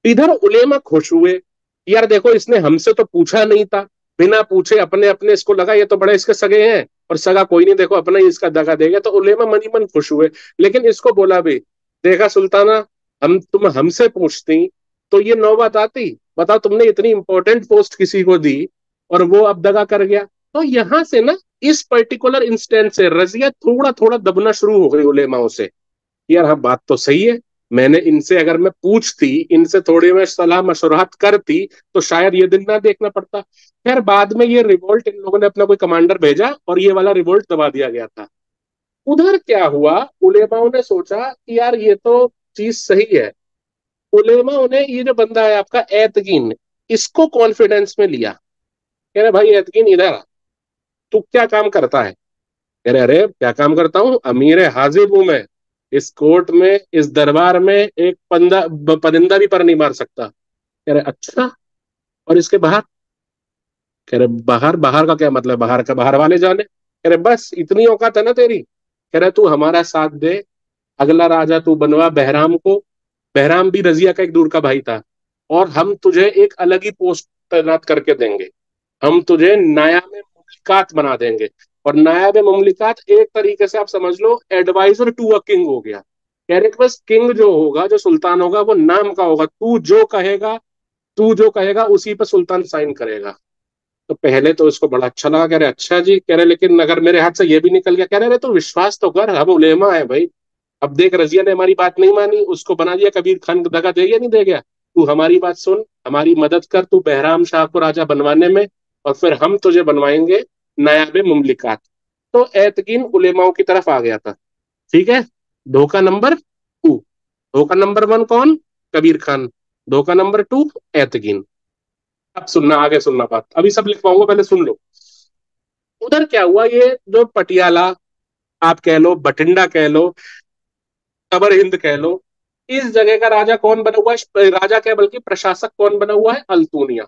इधर उलेमा खुश हुए, यार देखो इसने हमसे तो पूछा नहीं था, बिना पूछे अपने अपने, इसको लगा ये तो बड़े इसके सगे हैं, और सगा कोई नहीं, देखो अपना ही इसका दगा देगा, तो उलेमा मनी मन खुश हुए। लेकिन इसको बोला भी, देखा सुल्ताना, हम तुम हमसे पूछती तो ये नौबत आती, बताओ तुमने इतनी इंपॉर्टेंट पोस्ट किसी को दी और वो अब दगा कर गया। तो यहां से ना, इस पर्टिकुलर इंस्टेंस से रजिया थोड़ा थोड़ा दबना शुरू हो गई उलेमाओं से। यार हाँ बात तो सही है, मैंने इनसे, अगर मैं पूछती, इनसे थोड़ी मैं सलाह मशवरात करती तो शायद ये दिन ना देखना पड़ता। फिर बाद में ये रिवोल्ट, इन लोगों ने अपना कोई कमांडर भेजा और ये वाला रिवोल्ट दबा दिया गया था। उधर क्या हुआ, उलेमाओं ने सोचा कि यार ये तो चीज सही है। उलेमाओं ने ये जो बंदा है आपका एतकीन, इसको कॉन्फिडेंस में लिया। कह रहे भाई एतकीन इधर आ, तू क्या काम करता है? कह रहे अरे क्या काम करता हूँ, अमीर हाजिब हूं मैं, इस कोर्ट में, इस दरबार में एक परिंदा भी पर नहीं मार सकता। कह रहे अच्छा, और इसके बाहर? कह रहे बाहर, बाहर का क्या मतलब, बाहर का बाहर वाले जाने। कह रहे बस इतनी औकात है ना तेरी। कह रहे तू हमारा साथ दे, अगला राजा तू बनवा बहराम को। बहराम भी रजिया का एक दूर का भाई था। और हम तुझे एक अलग ही पोस्ट तैनात करके देंगे। हम तुझे नायाब मुमलिकात बना देंगे। और नायाब मुमलिकात एक तरीके से आप समझ लो एडवाइजर टू अ किंग हो गया। कह रहे कि बस किंग जो होगा, जो सुल्तान होगा, वो नाम का होगा, तू जो कहेगा उसी पे सुल्तान साइन करेगा। तो पहले तो उसको बड़ा अच्छा लगा, कह रहे अच्छा जी, कह रहे लेकिन अगर मेरे हाथ से ये भी निकल गया, कह रहे तो विश्वास तो कर, हम उलेमा है भाई। अब देख रजिया ने हमारी बात नहीं मानी, उसको बना दिया कबीर खान, दगा दे गया नहीं दे गया। तू हमारी बात सुन, हमारी मदद कर, तू बहराम शाह को राजा बनवाने में, और फिर हम तुझे बनवाएंगे नायाब मुमलिकात। तो एतकीन उलेमाओं की तरफ आ गया था। ठीक है। धोखा नंबर टू। धोखा नंबर वन कौन? कबीर खान। धोखा नंबर टू एतकीन। अब सुनना, आगे सुनना बात, अभी सब लिख पाऊंगा, पहले सुन लो। उधर क्या हुआ, ये जो पटियाला आप कह लो, बठिंडा कह लो, तबर हिंद कह लो, इस जगह का राजा कौन बना हुआ है? राजा क्या बल्कि प्रशासक कौन बना हुआ है? अल्तुनिया।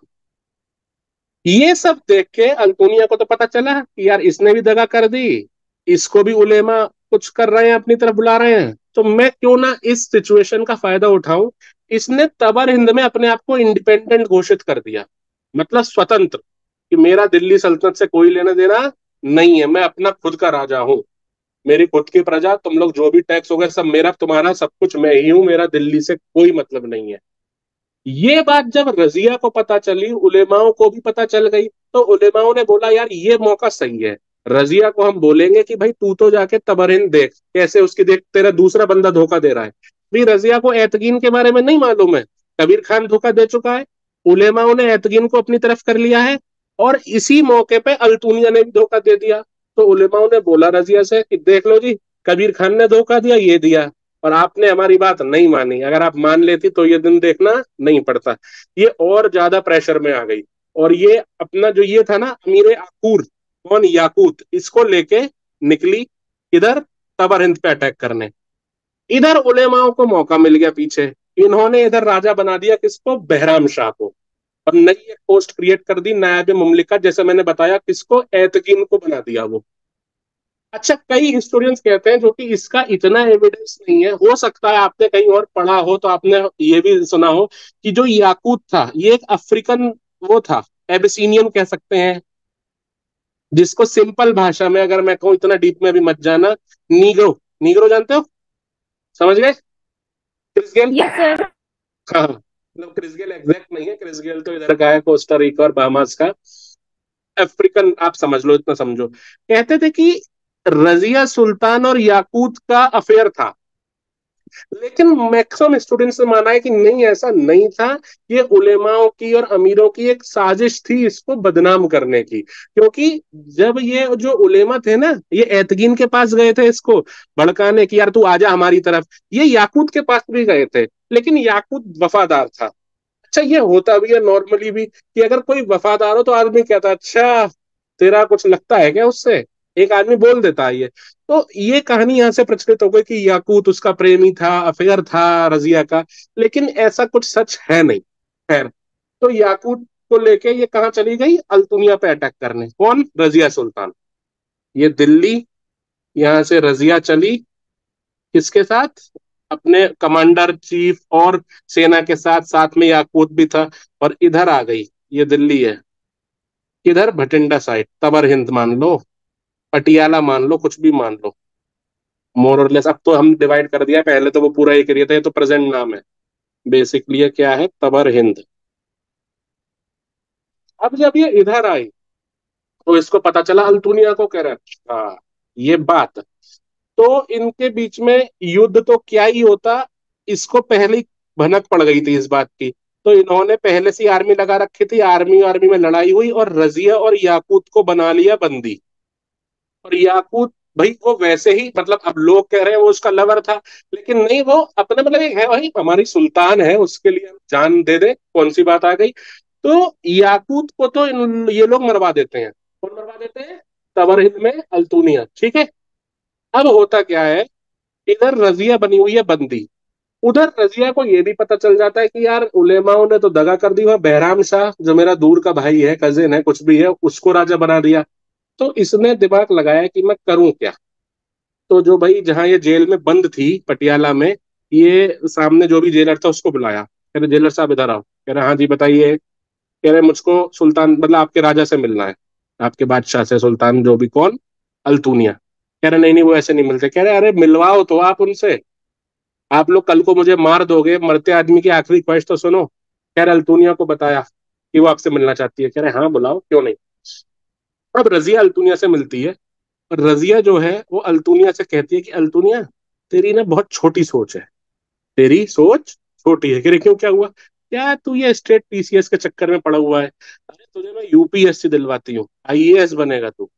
ये सब देख के अल्तुनिया को तो पता चला कि यार इसने भी दगा कर दी, इसको भी उलेमा कुछ कर रहे हैं, अपनी तरफ बुला रहे हैं, तो मैं क्यों ना इस सिचुएशन का फायदा उठाऊं। इसने तबर हिंद में अपने आप को इंडिपेंडेंट घोषित कर दिया, मतलब स्वतंत्र, कि मेरा दिल्ली सल्तनत से कोई लेना देना नहीं है, मैं अपना खुद का राजा हूँ, मेरी खुद की प्रजा, तुम लोग जो भी टैक्स हो गए सब मेरा, तुम्हारा सब कुछ मैं ही हूँ, मेरा दिल्ली से कोई मतलब नहीं है। ये बात जब रजिया को पता चली, उलेमाओं को भी पता चल गई, तो उलेमाओं ने बोला यार ये मौका सही है। रजिया को हम बोलेंगे कि भाई तू तो जाके तबरिन देख कैसे उसकी, देख तेरा दूसरा बंदा धोखा दे रहा है। भी रजिया को एतकीन के बारे में नहीं मालूम है, कबीर खान धोखा दे चुका है, उलेमाओं ने एतकीन को अपनी तरफ कर लिया है, और इसी मौके पे अल्तुनिया ने भी धोखा दे दिया। तो उलेमाओं ने बोला रजिया से कि देख लो जी, कबीर खान ने धोखा दिया, ये दिया, और आपने हमारी बात नहीं मानी, अगर आप मान लेती तो ये दिन देखना नहीं पड़ता। ये और ज्यादा प्रेशर में आ गई, और ये अपना जो ये था ना अमीर आकूर, कौन, याकूत, इसको लेके निकली इधर तबर हिंद पे अटैक करने। इधर उलेमाओं को मौका मिल गया पीछे, इन्होंने इधर राजा बना दिया किसको? बहराम शाह को। और नई एक पोस्ट क्रिएट कर दी नायब मुमलिका, जैसे मैंने बताया, किसको? एतकीन को बना दिया वो। अच्छा, कई हिस्टोरियंस कहते हैं, जो कि इसका इतना एविडेंस नहीं है, हो सकता है आपने कहीं और पढ़ा हो, तो आपने ये भी सुना हो कि जो याकूत था ये एक अफ्रीकन वो था, एबिसीनियन कह सकते हैं, जिसको सिंपल भाषा में अगर मैं कहूँ, इतना डीप में भी मत जाना, नीग्रो। नीग्रो जानते हो? समझ गए? Chris Gayle. Yes sir. हाँ, मतलब क्रिस गेल एग्जैक्ट नहीं है, क्रिस गेल तो इधर का है, कोस्टा रिका और बाहामास का। अफ्रीकन आप समझ लो, इतना समझो। कहते थे कि रजिया सुल्तान और याकूत का अफेयर था, लेकिन मैक्सिमम स्टूडेंट्स ने माना है कि नहीं, ऐसा नहीं था। ये उलेमाओं की और अमीरों की एक साजिश थी इसको बदनाम करने की, क्योंकि जब ये जो उलेमा थे ना, ये एतकीन के पास गए थे इसको भड़काने की, यार तू आजा हमारी तरफ, ये याकूत के पास भी गए थे, लेकिन याकूत वफादार था। अच्छा, ये होता भी है नॉर्मली भी, कि अगर कोई वफादार हो तो आदमी कहता है अच्छा तेरा कुछ लगता है क्या उससे, एक आदमी बोल देता है ये। तो ये कहानी यहाँ से प्रचलित हो गई कि याकूत उसका प्रेमी था, अफेयर था रजिया का, लेकिन ऐसा कुछ सच है नहीं। खैर, तो याकूत को लेके ये कहाँ चली गई? अल्तुनिया पे अटैक करने। कौन? रजिया सुल्तान। ये दिल्ली, यहाँ से रजिया चली किसके साथ? अपने कमांडर चीफ और सेना के साथ, साथ में याकूत भी था, और इधर आ गई। ये दिल्ली है, इधर भटिंडा साइड, तबर हिंद मान लो, पटियाला मान लो, कुछ भी मान लो, मोर और लेस। अब तो हम डिवाइड कर दिया, पहले तो वो पूरा एक एरिया था, ये तो प्रेजेंट नाम है। बेसिकली ये क्या है? तबर हिंद। अब जब ये इधर आई तो इसको पता चला, अल्तुनिया को, कह रहा अच्छा ये बात, तो इनके बीच में युद्ध तो क्या ही होता, इसको पहले ही भनक पड़ गई थी इस बात की। तो इन्होंने पहले से आर्मी लगा रखी थी, आर्मी आर्मी में लड़ाई हुई, और रजिया और याकूत को बना लिया बंदी। और याकूत भाई वो वैसे ही, मतलब अब लोग कह रहे हैं वो उसका लवर था, लेकिन नहीं, वो अपने मतलब एक है भाई, हमारी सुल्तान है, उसके लिए हम जान दे दे, कौन सी बात आ गई। तो याकूत को तो ये लोग मरवा देते हैं। कौन मरवा देते हैं? तबर हिंद में अल्तुनिया। ठीक है। अब होता क्या है, इधर रजिया बनी हुई है बंदी, उधर रजिया को ये भी पता चल जाता है कि यार उलेमाओं ने तो दगा कर दी, वहां बहराम शाह जो मेरा दूर का भाई है, कजिन है, कुछ भी है, उसको राजा बना दिया। तो इसने दिमाग लगाया कि मैं करूं क्या। तो जो भाई जहां ये जेल में बंद थी पटियाला में, ये सामने जो भी जेलर था उसको बुलाया, कह रहे जेलर साहब इधर आओ। कह रहे हाँ जी बताइए। कह रहे मुझको सुल्तान मतलब आपके राजा से मिलना है, आपके बादशाह से, सुल्तान जो भी कौन, अल्तुनिया। कह रहे नहीं नहीं वो ऐसे नहीं मिलते। कह रहे अरे मिलवाओ तो आप उनसे, आप लोग कल को मुझे मार दोगे, मरते आदमी की आखिरी ख्वाहिश तो सुनो। कह रहे अल्तुनिया को बताया कि वो आपसे मिलना चाहती है। कह रहे हाँ बुलाओ क्यों नहीं। अब रजिया अल्तुनिया से मिलती है, और रजिया जो है वो अल्तुनिया से कहती है कि अल्तुनिया तेरी ना बहुत छोटी सोच है, तेरी सोच छोटी है। कह रहे क्यों क्या हुआ। क्या तू ये स्टेट पीसीएस के चक्कर में पड़ा हुआ है। अरे तुझे मैं यूपीएससी दिलवाती हूँ, आईएएस बनेगा तू,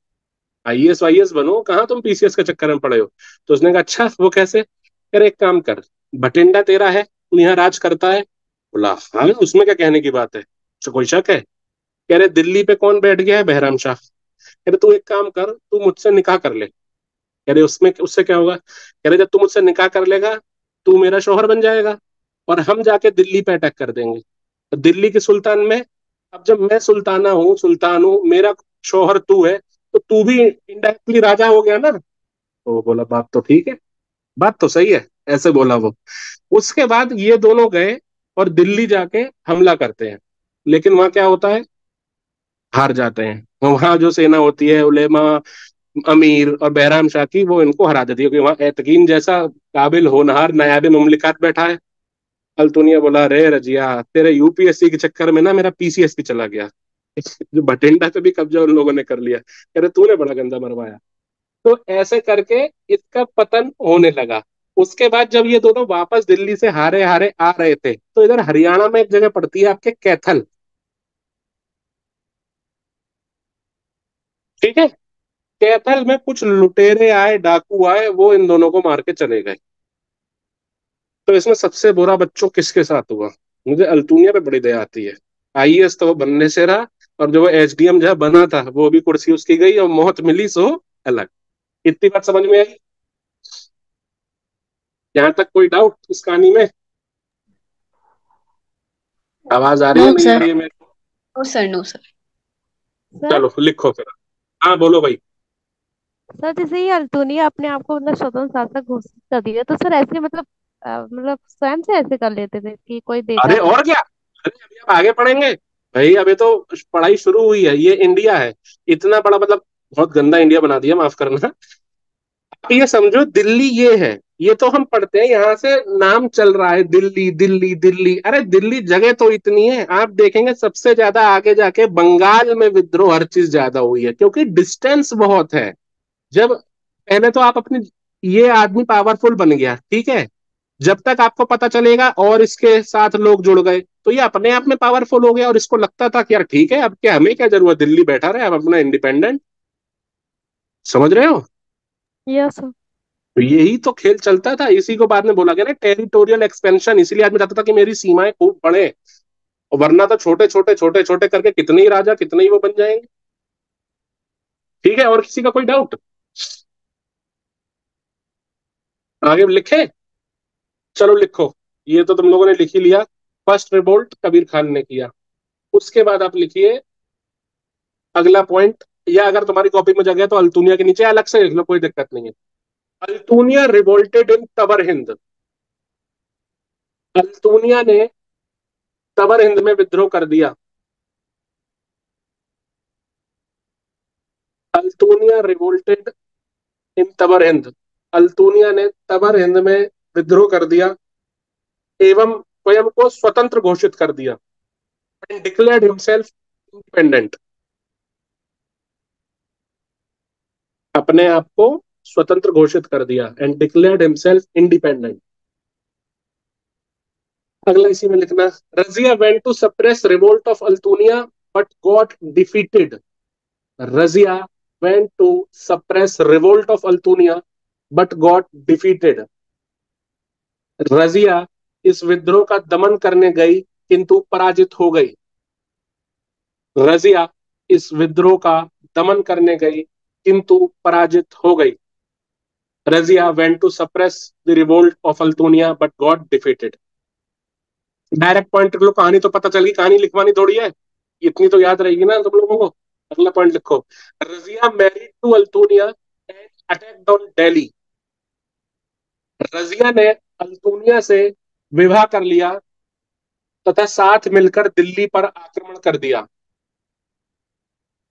आईएएस वाईएएस बनो, कहाँ तुम पीसीएस के चक्कर में पड़े हो। तो उसने कहा अच्छा वो कैसे। कह रहे एक काम कर, बठिंडा तेरा है, तू यहाँ राज करता है। बोला हाँ उसमें क्या कहने की बात है, तो कोई शक है। कह रहे दिल्ली पे कौन बैठ गया है, बहराम शाह। कह रहे तू एक काम कर, तू मुझसे निकाह कर ले। कह रहे उसमें उससे क्या होगा। कह रहे जब तू मुझसे निकाह कर लेगा, तू मेरा शौहर बन जाएगा, और हम जाके दिल्ली पे अटैक कर देंगे, तो दिल्ली के सुल्तान में। अब जब मैं सुल्ताना हूँ, सुल्तान हूँ, मेरा शौहर तू है, तो तू भी इनडायरेक्टली राजा हो गया ना। तो वो बोला बात तो ठीक है, बात तो सही है, ऐसे बोला वो। उसके बाद ये दोनों गए और दिल्ली जाके हमला करते हैं, लेकिन वहां क्या होता है, हार जाते हैं। वहां जो सेना होती है उलेमा, अमीर और बहराम शाह की, वो इनको हरा देती है, क्योंकि वहां एतकीन जैसा काबिल होनहार नायाब मुमलिकात बैठा है। अल्तुनिया बोला रे रजिया तेरे यूपीएससी के चक्कर में ना मेरा पीसीएस भी चला गया। जो बठिंडा पे भी कब्जा उन लोगों ने कर लिया, कह रहे तूने बड़ा गंदा मरवाया। तो ऐसे करके इसका पतन होने लगा। उसके बाद जब ये दोनों वापस दिल्ली से हारे हारे आ रहे थे, तो इधर हरियाणा में एक जगह पड़ती है आपके, कैथल। ठीक है। कैथल में कुछ लुटेरे आए, डाकू आए, वो इन दोनों को मार के चले गए। तो इसमें सबसे बुरा बच्चों किसके साथ हुआ। मुझे अल्तुनिया पे बड़ी दया आती है। आईएएस तो वो बनने से रहा, और जो वो एसडीएम जहाँ बना था वो भी कुर्सी उसकी गई, और मौत मिली सो अलग। इतनी बात समझ में आई। यहाँ तक कोई डाउट इस कहानी में। आवाज आ रही नो है नहीं आ सर। रही है मेरे को। No sir, no sir. Sir चलो लिखो फिर। हाँ बोलो भाई। सर जैसे ये अल्तुनिया अपने आप को मतलब स्वतंत्र शासक घोषित कर दिया, तो सर ऐसे मतलब मतलब स्वयं से ऐसे कर लेते थे कि कोई देता अरे था। और क्या, अरे अभी आप आगे पढ़ेंगे भाई, अभी तो पढ़ाई शुरू हुई है। ये इंडिया है, इतना बड़ा मतलब बहुत गंदा इंडिया बना दिया, माफ करना। अब ये समझो दिल्ली ये है, ये तो हम पढ़ते हैं यहाँ से नाम चल रहा है दिल्ली दिल्ली दिल्ली। अरे दिल्ली जगह तो इतनी है, आप देखेंगे सबसे ज्यादा आगे जाके बंगाल में विद्रोह हर चीज ज्यादा हुई है, क्योंकि डिस्टेंस बहुत है। जब पहले तो आप अपनी, ये आदमी पावरफुल बन गया ठीक है, जब तक आपको पता चलेगा और इसके साथ लोग जुड़ गए, तो ये अपने आप में पावरफुल हो गया, और इसको लगता था कि यार ठीक है अब क्या, हमें क्या जरूरत, दिल्ली बैठा रहे, अब अपना इंडिपेंडेंट। समझ रहे हो। यस। तो यही तो खेल चलता था, इसी को बाद में बोला गया ना टेरिटोरियल एक्सपेंशन। इसीलिए आदमी चाहता था कि मेरी सीमाएं खूब बढ़े, और वरना तो छोटे छोटे छोटे छोटे करके कितने ही राजा, कितने ही वो बन जाएंगे। ठीक है, और किसी का कोई डाउट। आगे लिखे। चलो लिखो, ये तो तुम लोगों ने लिख ही लिया। फर्स्ट रिवोल्ट कबीर खान ने किया। उसके बाद आप लिखिए अगला पॉइंट, या अगर तुम्हारी कॉपी में जगह है तो अल्तुनिया के नीचे अलग से लिख लो, कोई दिक्कत नहीं है। अल्तुनिया रिवोल्टेड इन तबर हिंद। अल्तुनिया ने तबर हिंद में विद्रोह कर दिया। अल्तुनिया रिवोल्टेड इन तबर हिंद। अल्तुनिया ने तबर हिंद में विद्रोह कर दिया, एवं स्वयं को स्वतंत्र घोषित कर दिया, एंड डिक्लेयर्ड हिमसेल्फ इंडिपेंडेंट। अपने आप को स्वतंत्र घोषित कर दिया, एंड डिक्लेयर्ड हिमसेल्फ इंडिपेंडेंट। अगला इसी में लिखना, Razia went to suppress revolt of Altunia but got defeated. Razia went to suppress revolt of Altunia but got defeated. Razia इस विद्रोह का दमन करने गई किंतु पराजित हो गई। रजिया इस विद्रोह का दमन करने गई किंतु पराजित हो गई। Razia went to suppress the revolt of Altunia but got defeated. Direct point लिख लो, कहानी तो पता चल गई, कहानी लिखवानी थोड़ी है, इतनी तो याद रहेगी ना तुम लोगों को। अगला पॉइंट लिखो, Razia married to Altunia and attacked on Delhi. Razia ने अल्तूनिया से विवाह कर लिया तथा साथ मिलकर दिल्ली पर आक्रमण कर दिया।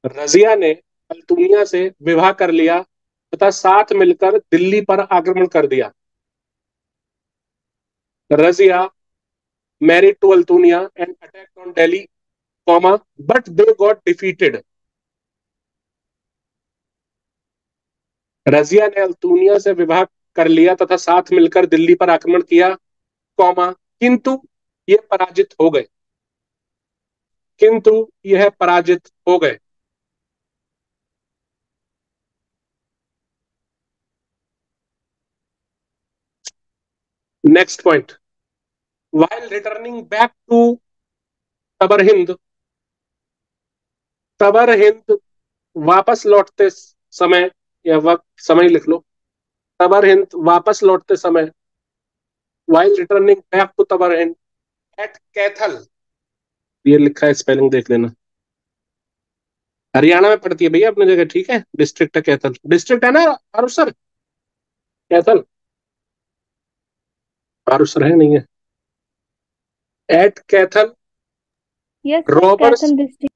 रजिया ने अल्तूनिया से विवाह कर लिया तथा साथ मिलकर दिल्ली पर आक्रमण कर दिया। Razia married to Altunia and attacked on Delhi, comma, but they got defeated. Razia ने अल्तूनिया से विवाह कर लिया तथा साथ मिलकर दिल्ली पर आक्रमण किया, कॉमा, किंतु ये पराजित हो गए। किंतु यह पराजित हो गए। Next point, while returning back to Tabarhind, Tabarhind वापस लौटते समय, या वक्त समय लिख लो, तबरहिंद वापस लौटते समय, while returning back to Tabarhind at Kaithal, ये लिखा है स्पेलिंग देख लेना, हरियाणा में पड़ती है भैया अपनी जगह, ठीक है, डिस्ट्रिक्ट है कैथल, डिस्ट्रिक्ट है ना आरुसर, कैथल आरुसर है नहीं है, at Kaithal yes sir, robbers, Kaithal district.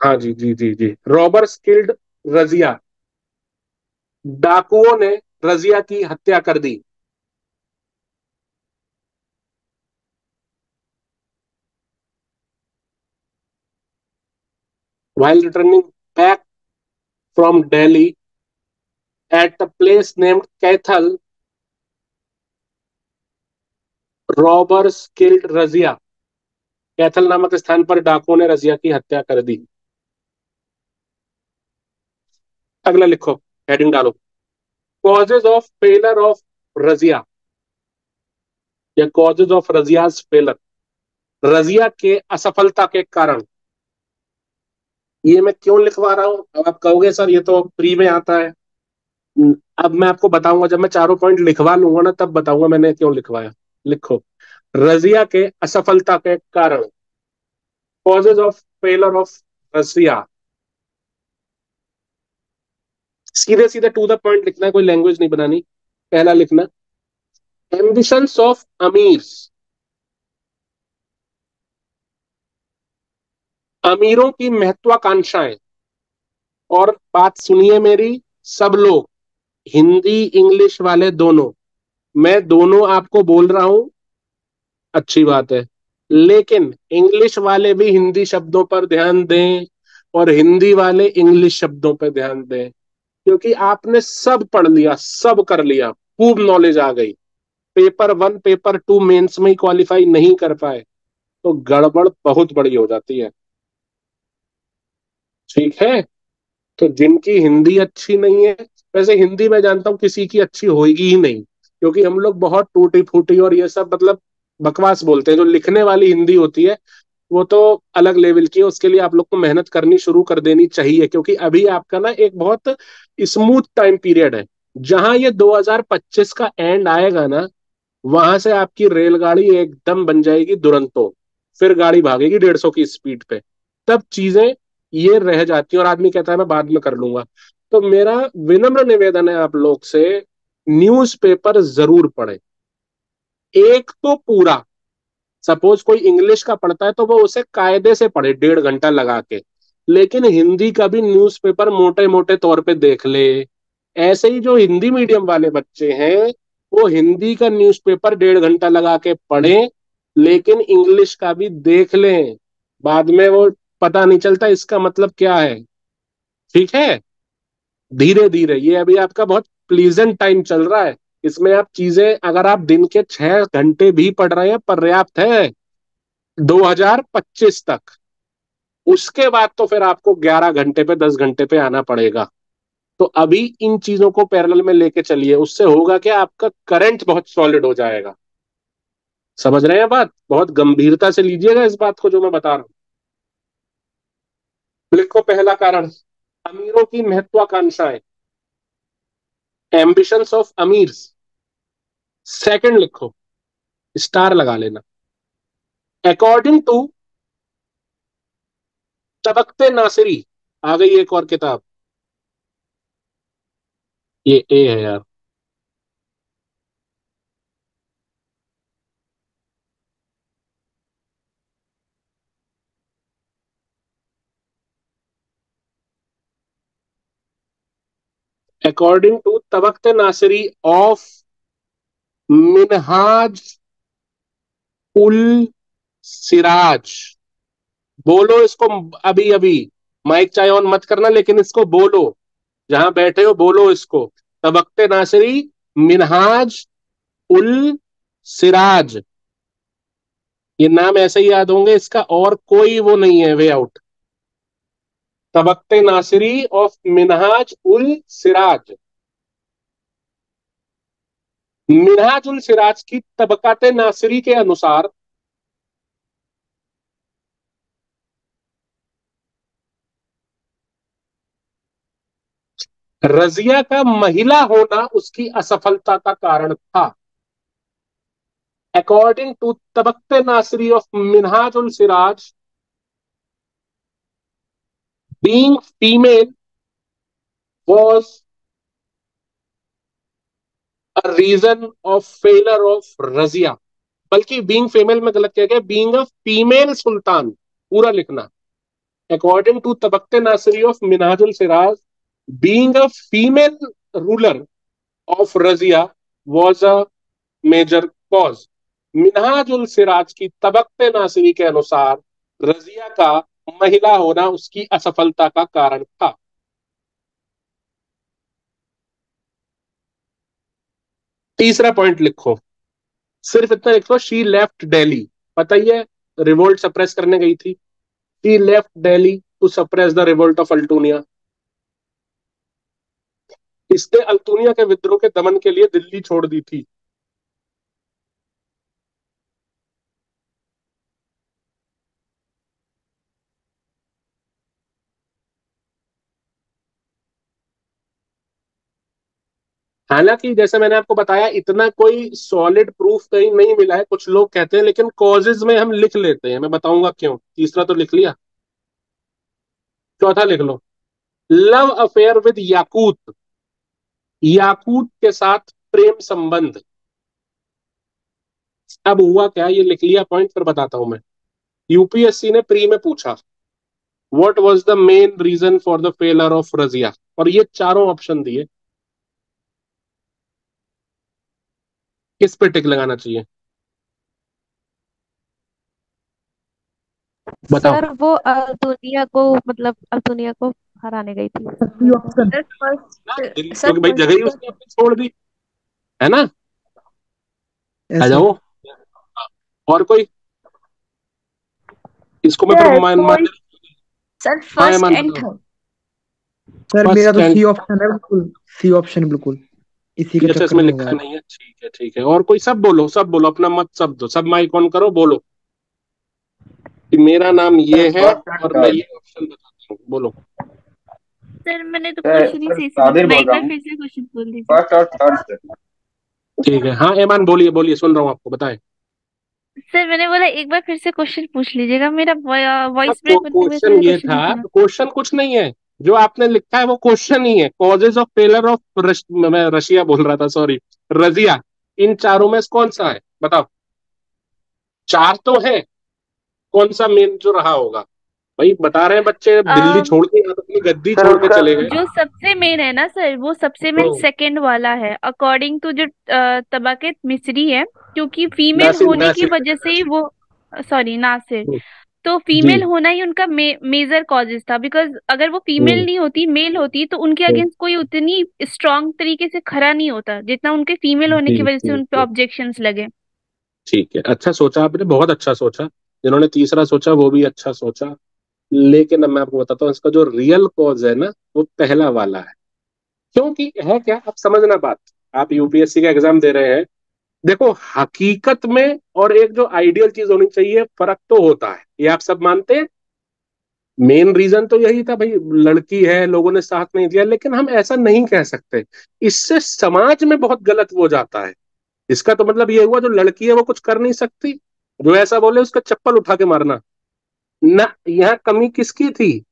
हाँ जी जी जी जी, रॉबर्स किल्ड रजिया, डाकुओं ने रजिया की हत्या कर दी। while returning back from Delhi at a place named Kaithal, robbers killed Razia. Kaithal नामक स्थान पर डाकुओं ने रजिया की हत्या कर दी। अगला लिखो, हेडिंग डालो, causes of failure of Razia, या causes of Razia's failure, Razia के असफलता के कारण। ये मैं क्यों लिखवा रहा हूं, अब आप कहोगे सर ये तो प्री में आता है। अब मैं आपको बताऊंगा, जब मैं चारों पॉइंट लिखवा लूंगा ना तब बताऊंगा मैंने क्यों लिखवाया। लिखो, रजिया के असफलता के कारण, causes of failure of Razia. सीधे सीधे टू द पॉइंट लिखना है, कोई लैंग्वेज नहीं बनानी। पहला लिखना, एम्बिशंस ऑफ अमीर्स, अमीरों की महत्वाकांक्षाएं। और बात सुनिए मेरी सब लोग, हिंदी इंग्लिश वाले दोनों, मैं दोनों आपको बोल रहा हूं, अच्छी बात है, लेकिन इंग्लिश वाले भी हिंदी शब्दों पर ध्यान दें और हिंदी वाले इंग्लिश शब्दों पर ध्यान दें, क्योंकि आपने सब पढ़ लिया, सब कर लिया, खूब नॉलेज आ गई, पेपर 1 पेपर 2 मेंस में ही क्वालिफाई नहीं कर पाए तो गड़बड़ बहुत बड़ी हो जाती है, ठीक है। तो जिनकी हिंदी अच्छी नहीं है, वैसे हिंदी मैं जानता हूं किसी की अच्छी होगी ही नहीं, क्योंकि हम लोग बहुत टूटी फूटी और ये सब मतलब बकवास बोलते हैं। जो लिखने वाली हिंदी होती है वो तो अलग लेवल की है, उसके लिए आप लोग को मेहनत करनी शुरू कर देनी चाहिए, क्योंकि अभी आपका ना एक बहुत स्मूथ टाइम पीरियड है। जहां ये 2025 का एंड आएगा ना, वहां से आपकी रेलगाड़ी एकदम बन जाएगी दुरंतो, फिर गाड़ी भागेगी 150 की स्पीड पे, तब चीजें ये रह जाती हैं और आदमी कहता है मैं बाद में कर लूंगा। तो मेरा विनम्र निवेदन है आप लोग से, न्यूज़पेपर जरूर पढ़े, एक तो पूरा। सपोज कोई इंग्लिश का पढ़ता है तो वो उसे कायदे से पढ़े 1.5 घंटा लगा के, लेकिन हिंदी का भी न्यूज़पेपर मोटे मोटे तौर पे देख ले। ऐसे ही जो हिंदी मीडियम वाले बच्चे हैं वो हिंदी का न्यूज़पेपर 1.5 घंटा लगा के पढ़ें, लेकिन इंग्लिश का भी देख लें, बाद में वो पता नहीं चलता इसका मतलब क्या है, ठीक है। धीरे धीरे, ये अभी आपका बहुत प्लीजेंट टाइम चल रहा है, इसमें आप चीजें अगर आप दिन के 6 घंटे भी पढ़ रहे हैं पर्याप्त है 2025 तक। उसके बाद तो फिर आपको 11 घंटे पे 10 घंटे पे आना पड़ेगा। तो अभी इन चीजों को पैरेलल में लेके चलिए, उससे होगा कि आपका करंट बहुत सॉलिड हो जाएगा। समझ रहे हैं बात, बहुत गंभीरता से लीजिएगा इस बात को जो मैं बता रहा हूं। लिखो पहला कारण, अमीरों की महत्वाकांक्षाएं। एम्बिशंस ऑफ अमीर्स, सेकंड लिखो, स्टार लगा लेना। अकॉर्डिंग टू तबक्ते नासिरी, आ गई एक और किताब, ये ए है यार। According to Tabaqat Nasiri of Minhaj ul Siraj, बोलो इसको अभी अभी, माइक चाहे ऑन मत करना लेकिन इसको बोलो, जहां बैठे हो बोलो इसको। तबक्ते नासिरी मिनहाज उल सिराज, ये नाम ऐसे ही याद होंगे, इसका और कोई वो नहीं है way out. Tabaqat Nasiri of Minhaj ul Siraj, Minhaj ul Siraj की तबकाते नासिरी के अनुसार रजिया का महिला होना उसकी असफलता का कारण था। According to Tabaqat Nasiri of Minhaj ul Siraj, being female was a reason of failure of Razia, बल्कि बीइंग फीमेल में गलत किया गया, बीइंग अ फीमेल सुल्तान पूरा लिखना। According to Tabaqat Nasiri of Minhajul Siraj, being a female ruler of Razia was a major cause. Minhajul Siraj की तबक्ते नासिरी के अनुसार रजिया का महिला होना उसकी असफलता का कारण था। तीसरा पॉइंट लिखो, सिर्फ इतना लिखो, शी लेफ्ट दिल्ली, पता ही है रिवोल्ट सप्रेस करने गई थी। She left Delhi to suppress the revolt of Altunia, इसने अल्तूनिया के विद्रोह के दमन के लिए दिल्ली छोड़ दी थी। हालांकि जैसे मैंने आपको बताया, इतना कोई सॉलिड प्रूफ कहीं नहीं मिला है, कुछ लोग कहते हैं, लेकिन कॉजेज में हम लिख लेते हैं, मैं बताऊंगा क्यों। तीसरा तो लिख लिया, चौथा लिख लो, लव अफेयर विद याकूत, याकूत के साथ प्रेम संबंध। अब हुआ क्या, ये लिख लिया पॉइंट, फिर बताता हूं मैं। यूपीएससी ने प्री में पूछा what was the main reason for the failure of Razia, और ये चारों ऑप्शन दिए, किस पे टिक लगाना चाहिए बताओ। सर वो दुनिया को मतलब दुनिया को हराने गई थी। C option. सर ना, फर्स्ट, सर क्योंकि भाई जगह ही फर्स्ट, उसने अपनी छोड़ दी है ना। आ ऐसे। जाओ, और कोई, इसको मैं फिर सर मान मान। फर्स्ट सर हाँ फर्स्ट ईमान एंड बताओ। थर्ड। सर मेरा फर्स्ट तो एंड, सी ऑप्शन है बिल्कुल, सी ऑप्शन बिल्कुल, इसी के जैसे चक्कर इसमें में लिखा होगा। नहीं है, ठीक है ठीक है। और कोई, सब बोलो सब बोलो, अपना मत सब दो, सब माइक ऑन करो, बोलो कि मेरा नाम ये है फर्स्ट एंड और मैं थर्ड। ये ऑप्शन बताता हूँ, बोलो। सर मैंने तो क्वेश्चन ही सर सही से नहीं सादिर सुना, बोल एक रहा बार हूँ, फिर से क्वेश्चन बोल दीजिए। फर्स्ट और थर्ड सर। ठीक है, हाँ ईमान बोलिए बोलिए, सुन रहा हूँ आपको, बताएं। सर मैंने बोला एक बार फिर से क्वेश्चन पूछ लीजिएगा, मेरा अब वॉइस ब्रेक होने की वजह से क्वेश्चन मैंने ये क्वेश्चन नहीं था, सुना। क्वेश्चन कुछ नहीं है, जो आपने लिखा है वो क्वेश्चन ही है। कॉजेज ऑफ फेलर ऑफ मैं रशिया बोल रहा था, सॉरी, रजिया, इन चारों में से कौन सा है बताओ। चार तो है, कौन सा मेन जो रहा होगा। भाई बता रहे हैं बच्चे, दिल्ली अम, छोड़ के यहाँ अपनी गद्दी सर छोड़ के उसका चले गए। जो सबसे मेन है ना सर, वो सबसे मेन हम्म, सेकंड वाला है, अकॉर्डिंग टू जो तबाकत मिस्री है, क्योंकि फीमेल नासिर होने की नासिर वजह से ही वो, सॉरी नासिर, हम्म, तो जी, फीमेल होना ही उनका मेजर कॉजेज था। बिकॉज अगर वो फीमेल हम्म, नहीं होती, मेल होती, तो उनके हम्म, अगेंस्ट कोई उतनी स्ट्रांग तरीके से खड़ा नहीं होता जितना उनके फीमेल होने जी की वजह से जी उन पे जी। ऑब्जेक्शंस लगे। ठीक है, अच्छा सोचा आपने, बहुत अच्छा सोचा। जिन्होंने तीसरा सोचा वो भी अच्छा सोचा, लेकिन अब मैं आपको बताता हूँ, इसका जो रियल कॉज है ना, वो पहला वाला है। क्योंकि है क्या, आप समझना बात, आप यूपीएससी का एग्जाम दे रहे हैं, देखो हकीकत में और एक जो आइडियल चीज होनी चाहिए, फर्क तो होता है, ये आप सब मानते हैं। मेन रीजन तो यही था भाई, लड़की है, लोगों ने साथ नहीं दिया, लेकिन हम ऐसा नहीं कह सकते, इससे समाज में बहुत गलत वो जाता है। इसका तो मतलब ये हुआ जो लड़की है वो कुछ कर नहीं सकती, जो ऐसा बोले उसका चप्पल उठा के मारना। ना, यहाँ कमी किसकी थी?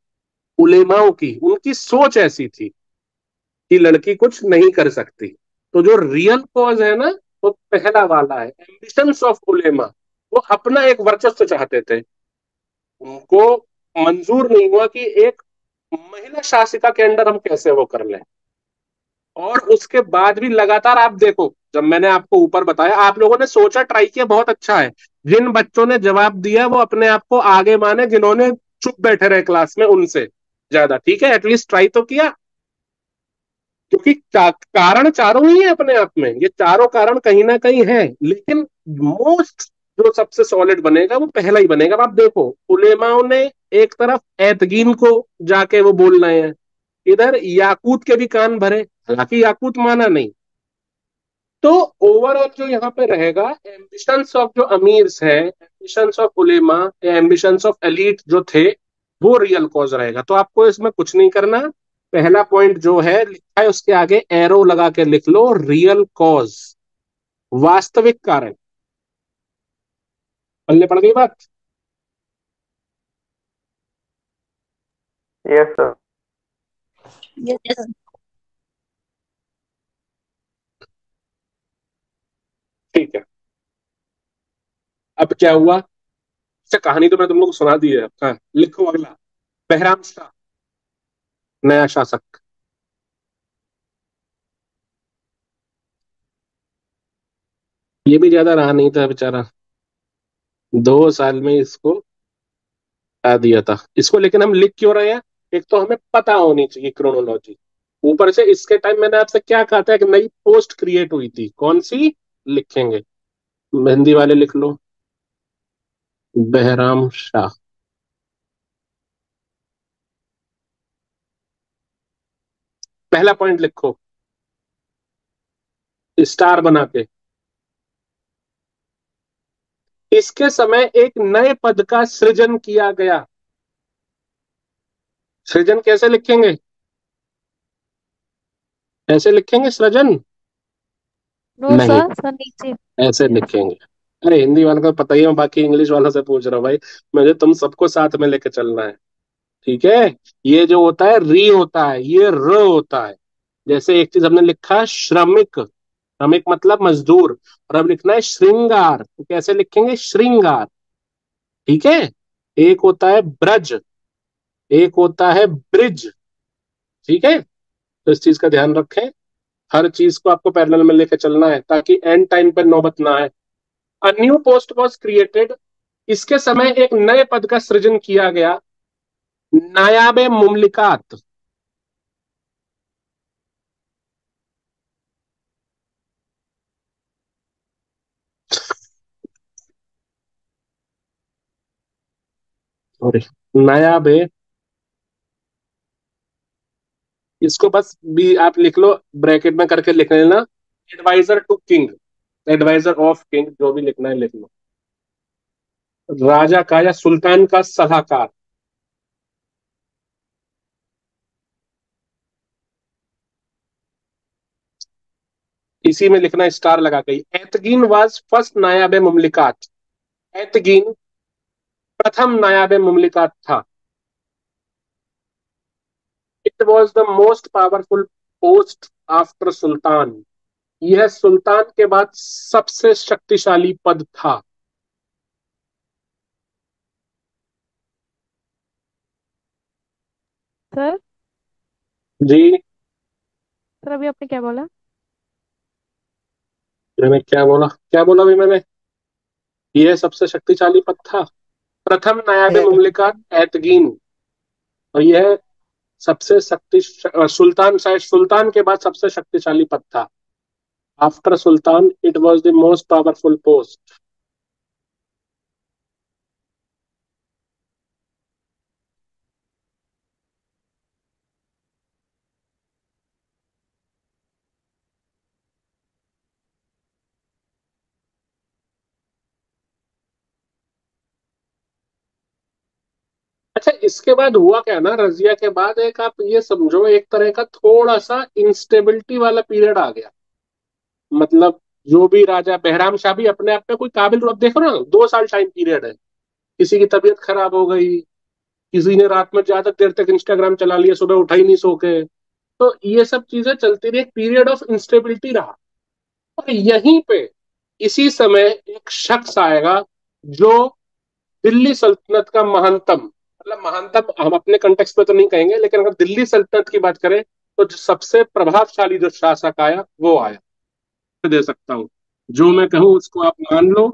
उलेमाओं की, उनकी सोच ऐसी थी कि लड़की कुछ नहीं कर सकती। तो जो रियल कॉज है ना, वो पहला वाला है, एम्बिशंस ऑफ उलेमा। वो अपना एक वर्चस्व चाहते थे, उनको मंजूर नहीं हुआ कि एक महिला शासिका के अंडर हम कैसे वो कर लें। और उसके बाद भी लगातार आप देखो, जब मैंने आपको ऊपर बताया, आप लोगों ने सोचा, ट्राई किया, बहुत अच्छा है। जिन बच्चों ने जवाब दिया वो अपने आप को आगे माने, जिन्होंने चुप बैठे रहे क्लास में उनसे ज्यादा, ठीक है, एटलीस्ट ट्राई तो किया। क्योंकि कारण चारों ही है अपने आप में, ये चारों कारण कहीं ना कहीं है, लेकिन मोस्ट जो सबसे सॉलिड बनेगा वो पहला ही बनेगा। अब आप देखो, उलेमाओं ने एक तरफ एतगीन को जाके वो बोल रहे हैं, इधर याकूत के भी कान भरे, हालांकि याकूत माना नहीं। तो ओवरऑल जो यहाँ पे रहेगा, एम्बिशंस ऑफ जो अमीर्स है, ambitions of Ulema, ambitions of elite जो थे, वो रियल कॉज रहेगा। तो आपको इसमें कुछ नहीं करना, पहला पॉइंट जो है लिखा है उसके आगे एरो लगा के लिख लो, रियल कॉज, वास्तविक कारण। पल्ले पड़ गई बात? Yes sir. यस। ठीक है, अब क्या हुआ? अच्छा, कहानी तो मैं तुम लोग को सुना दी है। हाँ, लिखो अगला, बहराम शाह, नया शासक। ये भी ज्यादा रहा नहीं था बेचारा, 2 साल में इसको आ दिया था इसको। लेकिन हम लिख क्यों रहे हैं? एक तो हमें पता होनी चाहिए क्रोनोलॉजी, ऊपर से इसके टाइम मैंने आपसे क्या कहा था, एक नई पोस्ट क्रिएट हुई थी, कौन सी? लिखेंगे, मेहंदी वाले लिख लो, बहराम शाह। पहला पॉइंट लिखो स्टार बना के, इसके समय एक नए पद का सृजन किया गया। सृजन कैसे लिखेंगे? ऐसे लिखेंगे सृजन? नो नहीं, सर, सर नीचे। ऐसे लिखेंगे। अरे हिंदी वालों को पता ही है, मैं बाकी इंग्लिश वालों से पूछ रहा हूँ भाई, मुझे तुम सबको साथ में लेके चलना है, ठीक है। ये जो होता है री होता है, ये र होता है। जैसे एक चीज हमने लिखा है श्रमिक, श्रमिक मतलब मजदूर, और अब लिखना है श्रृंगार, तो कैसे लिखेंगे? श्रृंगार, ठीक है। एक होता है ब्रज, एक होता है ब्रिज, ठीक है। तो इस चीज का ध्यान रखें, हर चीज को आपको पैरेलल में लेके चलना है ताकि एंड टाइम पर नौबत ना आए। A new post was created, इसके समय एक नए पद का सृजन किया गया, नायाब मुमलिकात। सॉरी, नायाब, इसको बस भी आप लिख लो, ब्रैकेट में करके लिख लेना, adviser to king, adviser of king, जो भी लिखना है लिख लो, राजा का या सुल्तान का सलाहकार। इसी में लिखना स्टार लगा के, एतगीन वाज फर्स्ट नायाब मुमलिकात, एतगीन प्रथम नायाब मुमलिकात था। It was the most powerful post after sultan, यह सुल्तान के बाद सबसे शक्तिशाली पद था। सर, जी, सर अभी आपने क्या बोला? मैंने क्या बोला? क्या बोला भाई मैंने? यह सबसे शक्तिशाली पद था, प्रथम नायाब मुमलिकात एतगीन, और यह सबसे शक्ति, सुल्तान, शायद सुल्तान के बाद सबसे शक्तिशाली पद था। After Sultan it was the most powerful post. अच्छा, इसके बाद हुआ क्या ना, रजिया के बाद एक आप ये समझो एक तरह का थोड़ा सा इंस्टेबिलिटी वाला पीरियड आ गया। मतलब जो भी राजा बहराम शाह भी अपने आप में कोई काबिल, अब देखो ना 2 साल टाइम पीरियड है, किसी की तबीयत खराब हो गई, किसी ने रात में ज्यादा देर तक इंस्टाग्राम चला लिया, सुबह उठा ही नहीं सो के, तो ये सब चीजें चलती रही, एक पीरियड ऑफ इंस्टेबिलिटी रहा। और यहीं पे इसी समय एक शख्स आएगा जो दिल्ली सल्तनत का महंतम, मतलब महंतम हम अपने कंटेक्स्ट में तो नहीं कहेंगे, लेकिन अगर दिल्ली सल्तनत की बात करें तो जो सबसे प्रभावशाली जो शासक आया वो आया, दे सकता हूँ, जो मैं कहूँ उसको आप मान लो,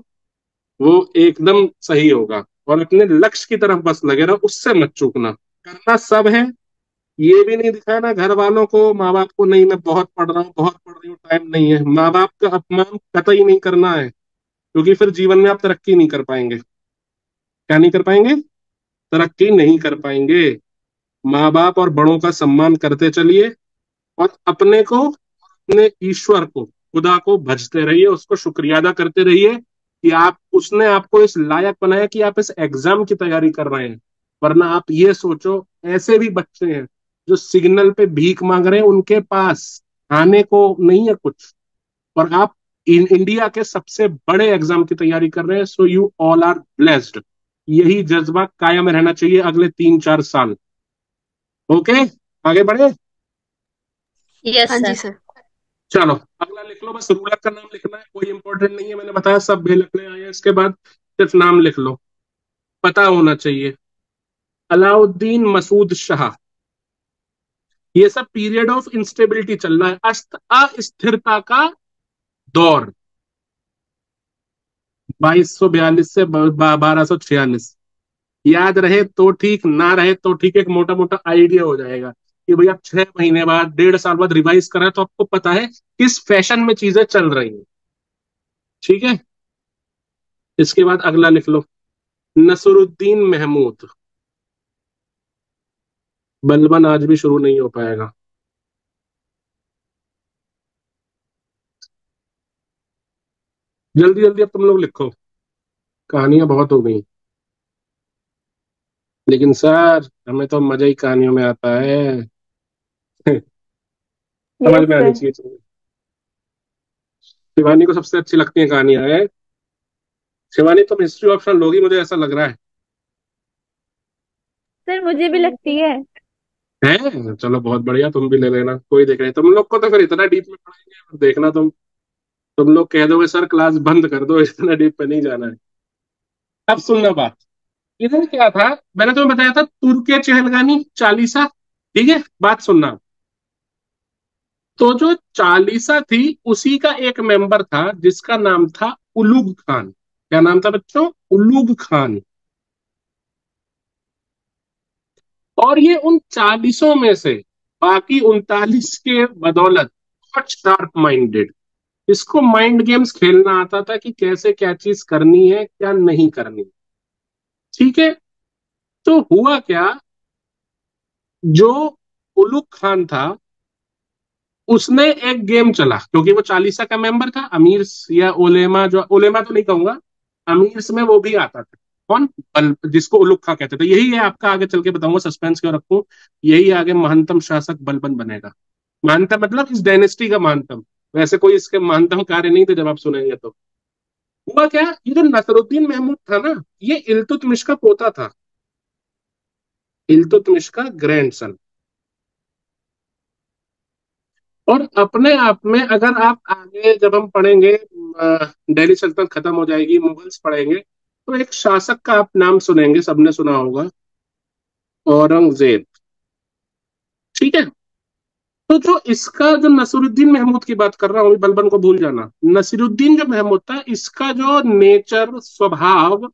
वो एकदम सही होगा। और अपने लक्ष्य की तरफ बस लगे रहो, उससे मत चूकना। करना सब है, ये भी नहीं दिखाना घर वालों को, माँ बाप को, नहीं मैं बहुत पढ़ रहा हूँ बहुत पढ़ रही हूँ, टाइम नहीं है। माँ बाप का अपमान कतई नहीं करना है, क्योंकि फिर जीवन में आप तरक्की नहीं कर पाएंगे। क्या नहीं कर पाएंगे? तरक्की नहीं कर पाएंगे। माँ बाप और बड़ों का सम्मान करते चलिए, और अपने को, अपने ईश्वर को, खुदा को भजते रहिए, उसको शुक्रिया अदा करते रहिए कि आप, उसने आपको इस लायक बनाया कि आप इस एग्जाम की तैयारी कर रहे हैं। वरना आप ये सोचो, ऐसे भी बच्चे हैं जो सिग्नल पे भीख मांग रहे हैं, उनके पास खाने को नहीं है कुछ, और आप इंडिया के सबसे बड़े एग्जाम की तैयारी कर रहे हैं। So you all are blessed. यही जज्बा कायम रहना चाहिए अगले 3-4 साल। ओके, आगे बढ़े। यस हाँ जी सर। सर। चलो अगला लिख लो, बस रूलर का नाम लिखना है, कोई इंपॉर्टेंट नहीं है, मैंने बताया सब भी लिखने आए हैं। इसके बाद सिर्फ नाम लिख लो, पता होना चाहिए। अलाउद्दीन मसूद शाह, ये सब पीरियड ऑफ इंस्टेबिलिटी चल रहा है, अस्थिरता का दौर, 2242 से 1246। याद रहे तो ठीक, ना रहे तो ठीक, एक मोटा मोटा आइडिया हो जाएगा कि भाई आप 6 महीने बाद, 1.5 साल बाद रिवाइज करें तो आपको पता है किस फैशन में चीजें चल रही हैं। ठीक है, इसके बाद अगला लिख लो, नसरुद्दीन महमूद। बलबन आज भी शुरू नहीं हो पाएगा। जल्दी जल्दी अब तुम लोग लिखो, कहानियां बहुत हो गई। लेकिन सर हमें तो मजा ही कहानियों में आता है। समझ यस में आनी सर। चाहिए चीजें। शिवानी को सबसे अच्छी लगती है कहानियां है। शिवानी तुम हिस्ट्री ऑप्शन लोगी, मुझे ऐसा लग रहा सर मुझे भी लगती है। है। चलो बहुत बढ़िया, तुम भी ले लेना, कोई देख रहे। तुम लोग को तो फिर इतना डीप में पढ़ाएंगे, देखना तुम लोग कह दोगे सर क्लास बंद कर दो, इतना डीप पे नहीं जाना है। अब सुनना बात, इधर क्या था, मैंने तुम्हें बताया था तुर्के चहलगानी चालीसा। ठीक है, बात सुनना। तो जो चालीसा थी उसी का एक मेंबर था जिसका नाम था उलूग खान। क्या नाम था बच्चों? उलूग खान। और ये उन 40 में से बाकी 39 के बदौलत बहुत शार्प माइंडेड, इसको माइंड गेम्स खेलना आता था कि कैसे क्या चीज करनी है क्या नहीं करनी। ठीक है, तो हुआ क्या, जो उलुग खान था उसने एक गेम चला, क्योंकि वो चालीसा का मेंबर था, अमीर या उलेमा, जो उलेमा तो नहीं कहूंगा, अमीर में वो भी आता था। कौन? जिसको उलुग खां कहते थे। यही है आपका, आगे चल के बताऊंगा, सस्पेंस क्यों रखूं, यही आगे महंतम शासक बलबन बनेगा। महंतम मतलब इस डायनेस्टी का महंतम, वैसे कोई इसके महंतम कार्य नहीं थे, जब आप सुनेंगे तो। हुआ क्या, ये जो नसरुद्दीन महमूद था ना, ये इल्तुतमिश का पोता था, इल्तुतमिश का ग्रैंडसन। और अपने आप में अगर आप आगे जब हम पढ़ेंगे, दिल्ली सल्तनत खत्म हो जाएगी, मुगल्स पढ़ेंगे, तो एक शासक का आप नाम सुनेंगे, सबने सुना होगा, औरंगजेब। ठीक है, तो जो इसका, जो नसीरुद्दीन महमूद की बात कर रहा हूं, बलबन को भूल जाना, नसीरुद्दीन जो महमूद था, इसका जो नेचर, स्वभाव,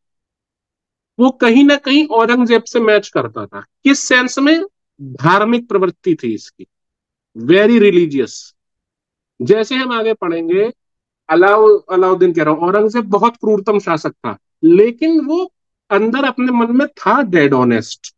वो कहीं ना कहीं औरंगजेब से मैच करता था। किस सेंस में? धार्मिक प्रवृत्ति थी इसकी, वेरी रिलीजियस। जैसे हम आगे पढ़ेंगे, अलाउद्दीन कह रहा हूं, औरंगजेब बहुत क्रूरतम शासक था, लेकिन वो अंदर अपने मन में था डेड ऑनेस्ट।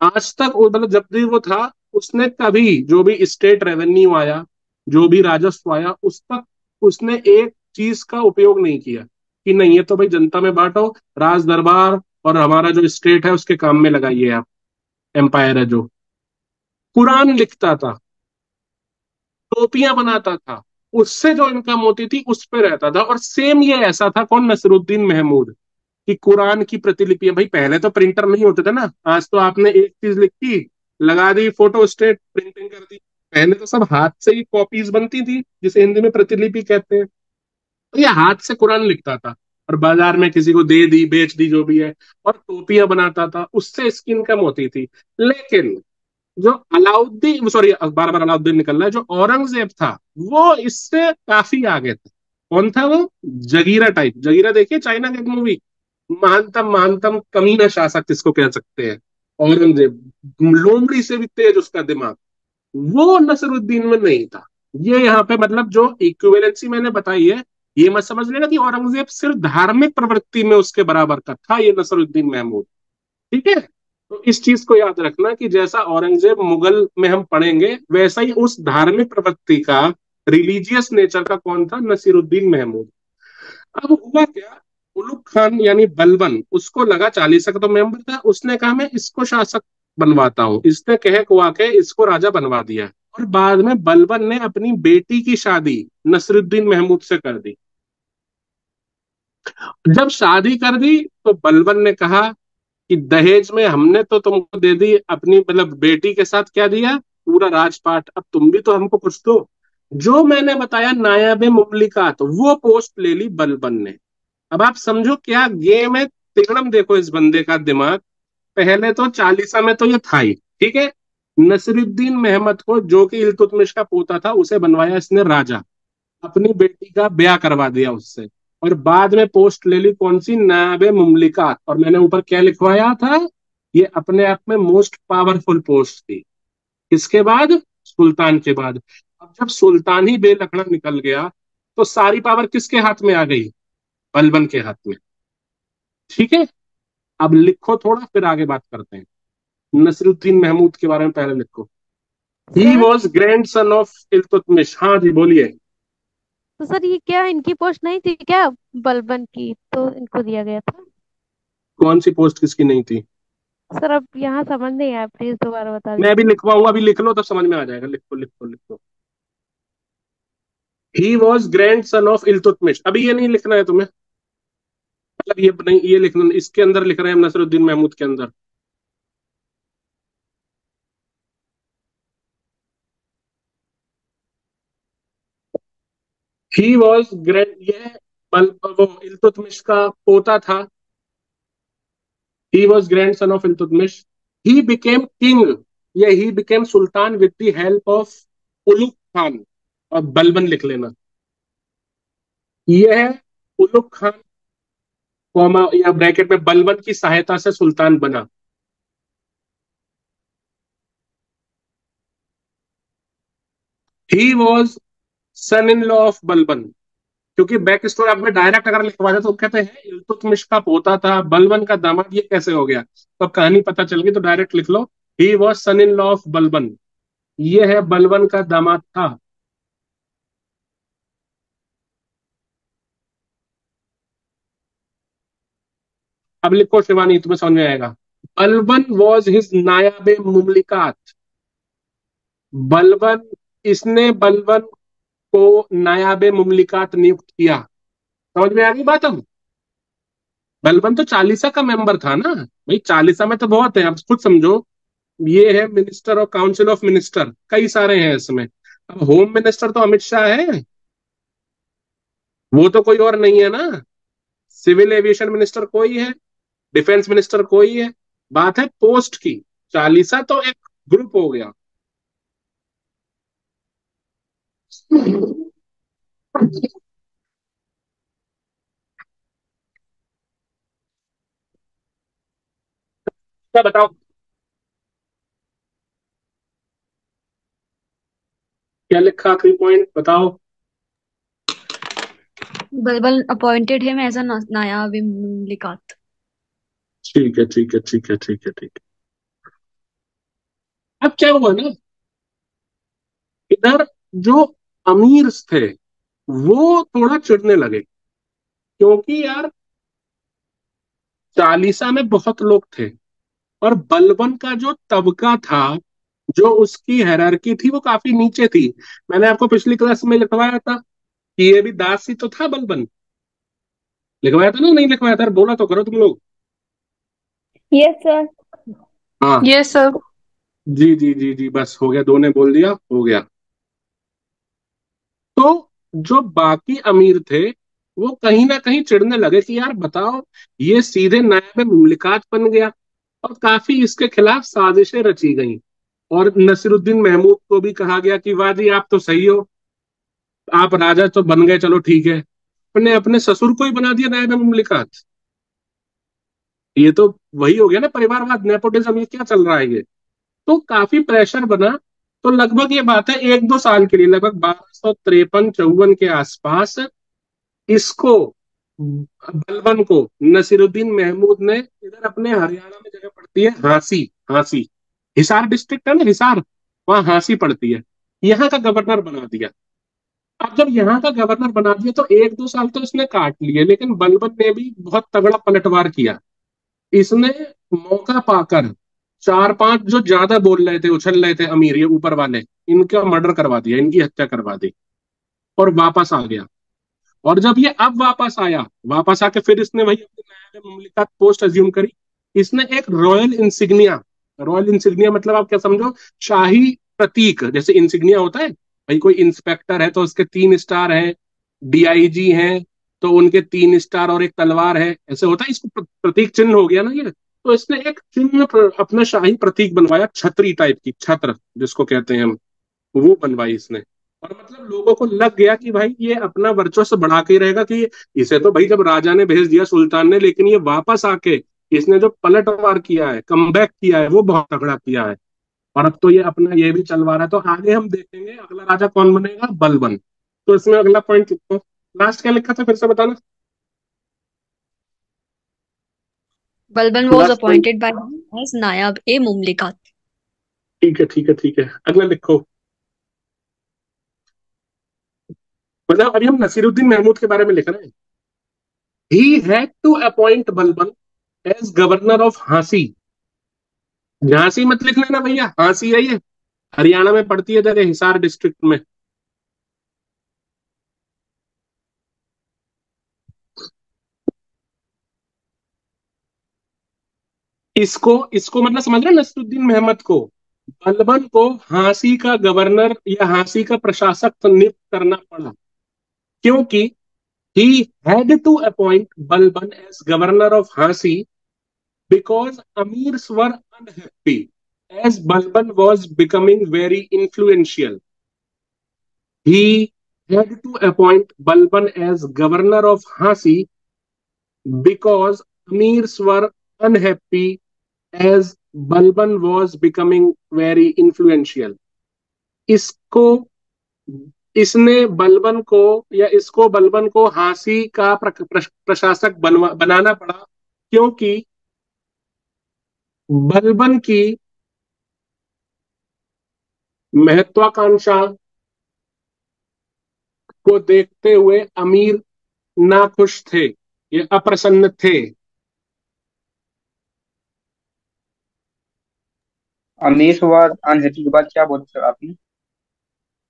आज तक मतलब जब भी वो था, उसने कभी जो भी स्टेट रेवेन्यू आया, जो भी राजस्व आया, उस तक उसने एक चीज का उपयोग नहीं किया कि नहीं ये तो भाई जनता में बांटो, राज दरबार और हमारा जो स्टेट है उसके काम में लगाइए आप। एम्पायर है जो, कुरान लिखता था, टोपियां बनाता था, उससे जो इनकम होती थी उस पे रहता था। और सेम ये ऐसा था कौन, नसरुद्दीन महमूद, कि कुरान की प्रतिलिपियां, भाई पहले तो प्रिंटर नहीं होते थे ना, आज तो आपने एक चीज लिखी, लगा दी फोटो स्टेट, प्रिंटिंग कर दी। पहले तो सब हाथ से ही कॉपीज बनती थी, जिसे हिंदी में प्रतिलिपि कहते हैं। तो ये हाथ से कुरान लिखता था और बाजार में किसी को दे दी, बेच दी, जो भी है, और टोपियां बनाता था, उससे इसकी इनकम होती थी। लेकिन जो अलाउद्दीन, सॉरी बार बार अलाउद्दीन निकल रहा है, जो औरंगजेब था वो इससे काफी आगे था। कौन था वो, जगीरा टाइप। जगीरा देखिए, चाइना की मूवी, महानतम महानतम कमीना शासक किसको कह सकते हैं, औरंगजेब, लोमड़ी से भी तेज उसका दिमाग। वो नसरुद्दीन में नहीं था। ये यहाँ पे मतलब जो इक्विवेलेंसी मैंने बताई है, ये मत समझ लेना कि औरंगजेब सिर्फ धार्मिक प्रवृत्ति में उसके बराबर का था, ये नसरुद्दीन महमूद। ठीक है, तो इस चीज को याद रखना कि जैसा औरंगजेब मुगल में हम पढ़ेंगे, वैसा ही उस धार्मिक प्रवृत्ति का, रिलीजियस नेचर का कौन था, नसीरुद्दीन महमूद। अब हुआ क्या, उलुग खान यानी बलबन, उसको लगा 40 का तो मेंबर था, उसने कहा मैं इसको शासक बनवाता हूँ। इसने कह कुआ के इसको राजा बनवा दिया। और बाद में बलबन ने अपनी बेटी की शादी नसरुद्दीन महमूद से कर दी। जब शादी कर दी तो बलबन ने कहा कि दहेज में हमने तो तुमको दे दी अपनी, मतलब बेटी के साथ क्या दिया, पूरा राजपाट, अब तुम भी तो हमको कुछ दो। जो मैंने बताया नायाबे मुमलिकात, वो पोस्ट ले ली बलबन ने। अब आप समझो क्या गेम है, तिगड़म देखो इस बंदे का दिमाग। पहले तो 40 में तो ये था ही, ठीक है, नसरुद्दीन महमद को, जो कि इल्तुतमिश का पोता था, उसे बनवाया इसने राजा, अपनी बेटी का ब्याह करवा दिया उससे। और बाद में पोस्ट ले ली कौन सी, नायबे मुमलिकात। और मैंने ऊपर क्या लिखवाया था, ये अपने आप में मोस्ट पावरफुल पोस्ट थी। किसके बाद, सुल्तान के बाद। अब जब सुल्तान ही बेलखड़ा निकल गया, तो सारी पावर किसके हाथ में आ गई, बलबन के हाथ में। ठीक है, अब लिखो थोड़ा, फिर आगे बात करते हैं। नसरुद्दीन महमूद के बारे में पहले लिखो। He sir was grandson of Iltutmish. हाँ जी बोलिए। तो सर ये क्या इनकी पोस्ट नहीं थी क्या, बलबन की, तो इनको दिया गया था? कौन सी पोस्ट किसकी नहीं थी, सर अब यहाँ समझ नहीं आया, प्लीज दोबारा बता मैं भी दीजिए। लिखवाऊंगा, अभी लिख लो तब समझ में आ जाएगा। लिखो लिखो लिखो। ही was grandson of Iltutmish. अभी ये नहीं लिखना है तुम्हें, मतलब ये नहीं, ये लिखना, इसके अंदर लिख रहे हैं हम नसरुद्दीन महमूद के अंदर। ही वॉज ग्रैंड, ये वो इल्तुतमिश का पोता था। He was grandson of Iltutmish. He became king, या he became sultan with the help of Ulugh Khan. और बलबन लिख लेना, ये है उलुग खान, कॉमा या ब्रैकेट में, बलबन की सहायता से सुल्तान बना। He was son in law of Balban. क्योंकि बैक स्टोरी आप में डायरेक्ट अगर लिखवा दे तो कहते हैं इल्तुतमिश का पोता था, बलबन का दामाद, ये कैसे हो गया। तो अब कहानी पता चल गई, तो डायरेक्ट लिख लो, he was son in law of Balban, ये है बलबन का दामाद था। अब लिखो शिवानी, तुम्हें समझ में आएगा। Balban was his Naibe Mumlikat. बलबन, इसने बलबन को नायाबे मुमलिकात नियुक्त किया। समझ में आ गई बात अब। बलबन तो 40 का मेंबर था ना भाई, 40 में तो बहुत है, अब खुद समझो। ये है मिनिस्टर और काउंसिल ऑफ मिनिस्टर, कई सारे हैं इसमें। अब होम मिनिस्टर तो अमित शाह है, वो तो कोई और नहीं है ना। सिविल एविएशन मिनिस्टर कोई है, डिफेंस मिनिस्टर कोई है। बात है पोस्ट की। 40 तो एक ग्रुप हो गया। क्या बताओ, क्या लिखा आखिरी पॉइंट बताओ। Balban appointed him as a Naib Mumlikat. ठीक है ठीक है ठीक है ठीक है ठीक है। अब क्या हुआ ना, इधर जो अमीर थे वो थोड़ा चिढ़ने लगे, क्योंकि यार 40 में बहुत लोग थे और बलबन का जो तबका था, जो उसकी हायरार्की थी, वो काफी नीचे थी। मैंने आपको पिछली क्लास में लिखवाया था कि ये भी दासी तो था बलबन। लिखवाया था ना, नहीं लिखवाया था? बोला तो करो तुम लोग। Yes sir. हाँ यस सर। जी जी जी जी, बस हो गया, दो ने बोल दिया, हो गया। तो जो बाकी अमीर थे वो कहीं ना कहीं चिढ़ने लगे कि यार बताओ, ये सीधे नायब मुमलिकात बन गया। और काफी इसके खिलाफ साजिशें रची गई। और नसीरुद्दीन महमूद को भी कहा गया कि वाह जी, आप तो सही हो, आप राजा तो बन गए, चलो ठीक है। अपने अपने ससुर को ही बना दिया नायब मुमलिकात। ये तो वही हो गया ना, परिवारवाद, नेपोटिज्म, ये क्या चल रहा है ये। तो काफी प्रेशर बना। तो लगभग ये बात है 1-2 साल के लिए, लगभग 1253-54 के आसपास, इसको, बलबन को, नसीरुद्दीन महमूद ने इधर अपने हरियाणा में जगह पड़ती है हांसी, हांसी, हिसार डिस्ट्रिक्ट है ना, हिसार, वहां हांसी पड़ती है, यहाँ का गवर्नर बना दिया। अब जब यहाँ का गवर्नर बना दिया तो 1-2 साल तो इसने काट लिए, लेकिन बलबन ने भी बहुत तगड़ा पलटवार किया। इसने मौका पाकर 4-5 जो ज्यादा बोल रहे थे, उछल रहे थे अमीर, ये ऊपर वाले, इनका मर्डर करवा दिया, इनकी हत्या करवा दी, और वापस आ गया। और जब ये अब वापस आया, वापस आके फिर इसने वही अपनी नायब मुमलिकत पोस्ट अज्यूम करी। इसने एक रॉयल इंसिग्निया मतलब आप क्या समझो, शाही प्रतीक, जैसे इंसिग्निया होता है भाई, कोई इंस्पेक्टर है तो उसके 3 स्टार है, डीआईजी हैं तो उनके 3 स्टार और एक तलवार है, ऐसे होता है। इसको प्रतीक चिन्ह हो गया ना ये। तो इसने एक चिन्ह अपना शाही प्रतीक बनवाया, छतरी टाइप की, छत्र जिसको कहते हैं हम, वो बनवाई इसने। और मतलब लोगों को लग गया कि भाई ये अपना वर्चस्व बढ़ा के ही रहेगा, कि इसे तो भाई जब राजा ने भेज दिया, सुल्तान ने, लेकिन ये वापस आके इसने जो पलटवार किया है, कमबैक किया है, वो बहुत तगड़ा किया है। और अब तो ये अपना ये भी चलवा रहा है। तो आगे हम देखेंगे अगला राजा कौन बनेगा, बलबन। तो इसमें अगला पॉइंट लिखो, लास्ट क्या लिखा था फिर से बताना। Balban was last point. appointed by as नायब ए मुमलिकात। ठीक है ठीक है ठीक है, अगला लिखो। मतलब अभी हम नसीरुद्दीन महमूद के बारे में लिख रहे हैं। He had to appoint Balban as governor of Hansi. Jhansi मत लिख लेना भैया, हांसी है ये, हरियाणा में पड़ती है जगह, हिसार डिस्ट्रिक्ट में। इसको इसको मतलब समझ रहे हैं, नसरुद्दीन महमद को, बलबन को हांसी का गवर्नर या हांसी का प्रशासक नियुक्त करना पड़ा, क्योंकि he had to appoint Balban as governor of Hansi because amirs were unhappy as Balban was becoming very influential. He had to appoint Balban as governor of Hasi because amirs were unhappy as Balban was becoming very influential. इसको इसने बलबन को या इसको बलबन को हांसी का प्रशासक बनाना पड़ा, क्योंकि बलबन की महत्वाकांक्षा को देखते हुए अमीर नाखुश थे, ये अप्रसन्न थे। अमीश वर अनहैप्पी के बाद क्या बोलते सर आपने?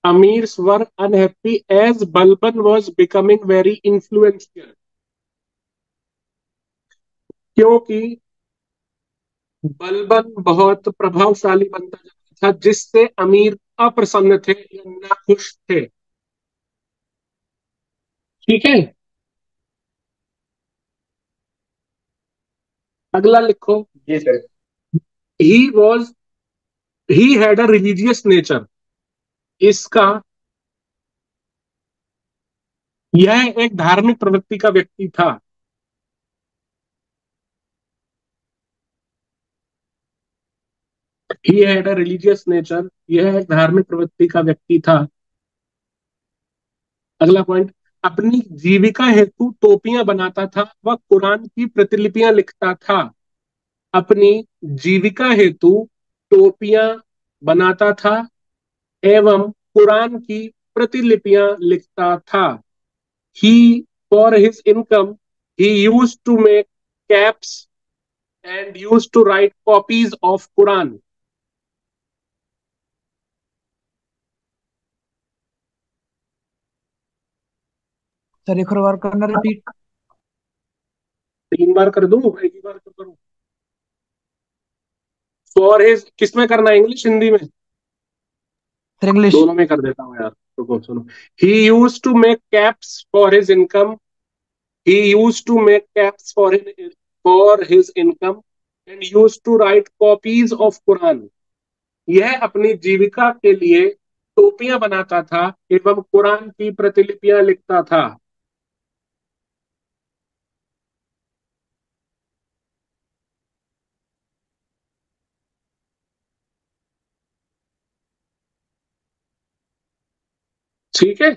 Amirs were unhappy as Balban was becoming very influential, क्योंकि बलबन बहुत प्रभावशाली बनता जा रहा था, जिससे अमीर अप्रसन्न थे या नाखुश थे। ठीक है, अगला लिखो। जी sir. He was he had a religious nature. इसका, यह एक धार्मिक प्रवृत्ति का व्यक्ति था। He had a religious nature, यह एक धार्मिक प्रवृत्ति का व्यक्ति था। अगला पॉइंट, अपनी जीविका हेतु टोपियां बनाता था, वह कुरान की प्रतिलिपियां लिखता था। अपनी जीविका हेतु टोपियां बनाता था एवं कुरान की प्रतिलिपियां लिखता था। He, for his income, he used to make caps and used to write copies of Quran. Sir एक और बार करना रिपीट। 3 बार कर दूं, एक ही बार क्यों करूं? फॉर हिज, किसमें करना है, इंग्लिश हिंदी में? Sir English. दोनों में कर देता हूँ यार, रुको सुनो। He used to make caps for his income, he used to make caps for his income and used to write copies of Quran. यह अपनी जीविका के लिए टोपियां बनाता था एवं कुरान की प्रतिलिपियां लिखता था। ठीक है।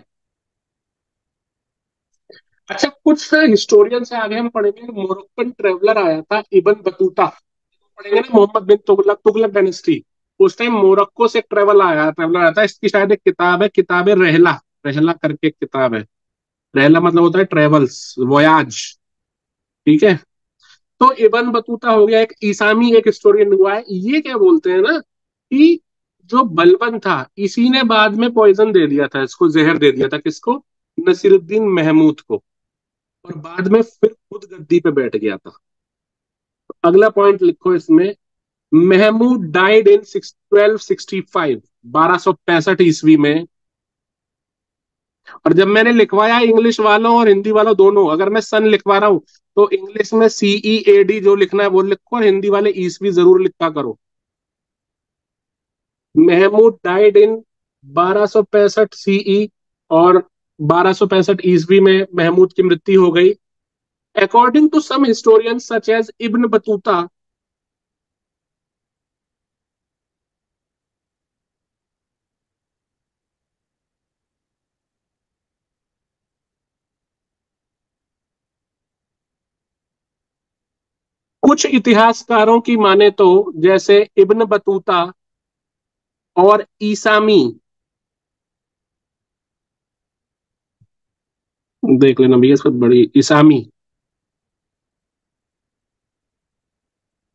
अच्छा, कुछ हिस्टोरियन से आगे हम पढ़ेंगे, मोरक्कन ट्रेवलर आया था इब्न बतूता, पढ़ेंगे ना, मोहम्मद बिन तुगलक, तुगलक डायनेस्टी। उस टाइम मोरक्को से ट्रेवलर आया था। इसकी शायद एक किताब है, किताब है रहला, रहला करके एक किताब है। रहला मतलब होता है ट्रेवल्स, वोयाज। ठीक है। तो इब्न बतूता हो गया, एक ईसामी एक हिस्टोरियन हुआ है। ये क्या बोलते हैं ना कि जो बलबन था, इसी ने बाद में पॉइजन दे दिया था, इसको जहर दे दिया था, किसको? नसीरुद्दीन महमूद को। और बाद में फिर खुद गद्दी पे बैठ गया था। अगला पॉइंट लिखो इसमें, महमूद डाइड इन 1265, 1265 ईस्वी में। और जब मैंने लिखवाया इंग्लिश वालों और हिंदी वालों दोनों, अगर मैं सन लिखवा रहा हूं तो इंग्लिश में CEAD जो लिखना है वो लिखो, और हिंदी वाले ईस्वी जरूर लिखा करो। महमूद डाइड इन 1265 CE और 1265 ईस्वी में महमूद की मृत्यु हो गई। According to some historians such as ibn Battuta, कुछ इतिहासकारों की माने तो जैसे इब्न बतूता और ईसामी, देख लेना भैया इसको, बड़ी ईसामी,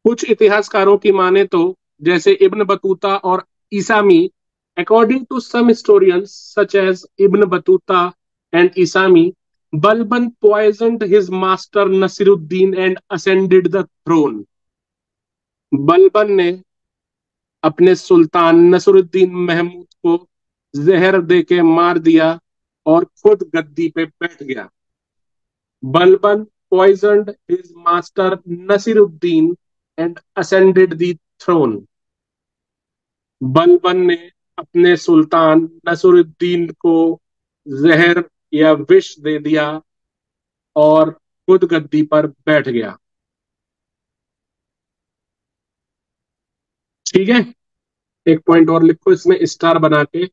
कुछ इतिहासकारों की माने तो जैसे इब्न बतूता और Isami, according to some historians such as ibn Battuta and Isami, Balban poisoned his master Nasiruddin and ascended the throne. Balban ने अपने सुल्तान नसरुद्दीन महमूद को जहर देके मार दिया और खुद गद्दी पे बैठ गया। Balban poisoned his master Nasiruddin and ascended the throne. Balban ने अपने सुल्तान नसरुद्दीन को जहर या विष दे दिया और खुद गद्दी पर बैठ गया। ठीक है। एक पॉइंट और लिखो इसमें स्टार बना के,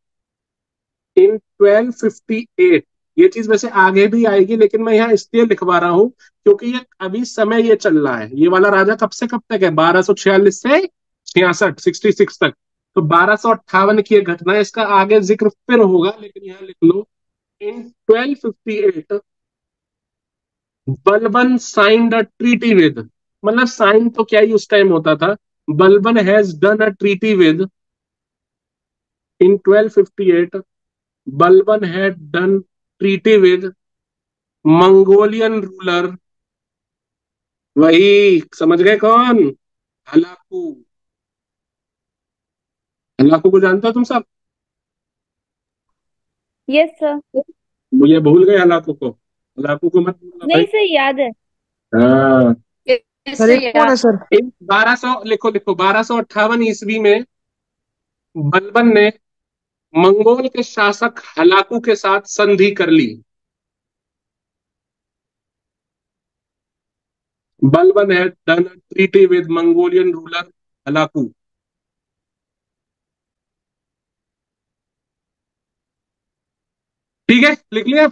इन 1258, ये चीज वैसे आगे भी आएगी लेकिन मैं यहाँ इसलिए लिखवा रहा हूं क्योंकि ये अभी समय ये चल रहा है। ये वाला राजा कब से कब तक है? 1246 से 66, 66 तक। तो 1258 की एक घटना है, इसका आगे जिक्र फिर होगा, लेकिन यहाँ लिख लो, इन 1258 Balban signed a treaty with, मतलब साइन तो क्या ही उस टाइम होता था, Balban has done a treaty with, in 1258 Balban had done treaty with Mongolian ruler, वही समझ गए कौन? हलाकू। हलाकू को जानते हो तुम सब? Yes sir. मुझे भूल गए हलाकू को, हलाकू को मत भूलना भाई। नहीं सर, याद है। हाँ। सर एक कौन है सर? 1200 लिखो, लिखो 1258 ईस्वी में बलबन ने मंगोल के शासक हलाकू के साथ संधि कर ली। Balban had done a treaty with Mongolian ruler Hulagu. ठीक है, लिख लिया?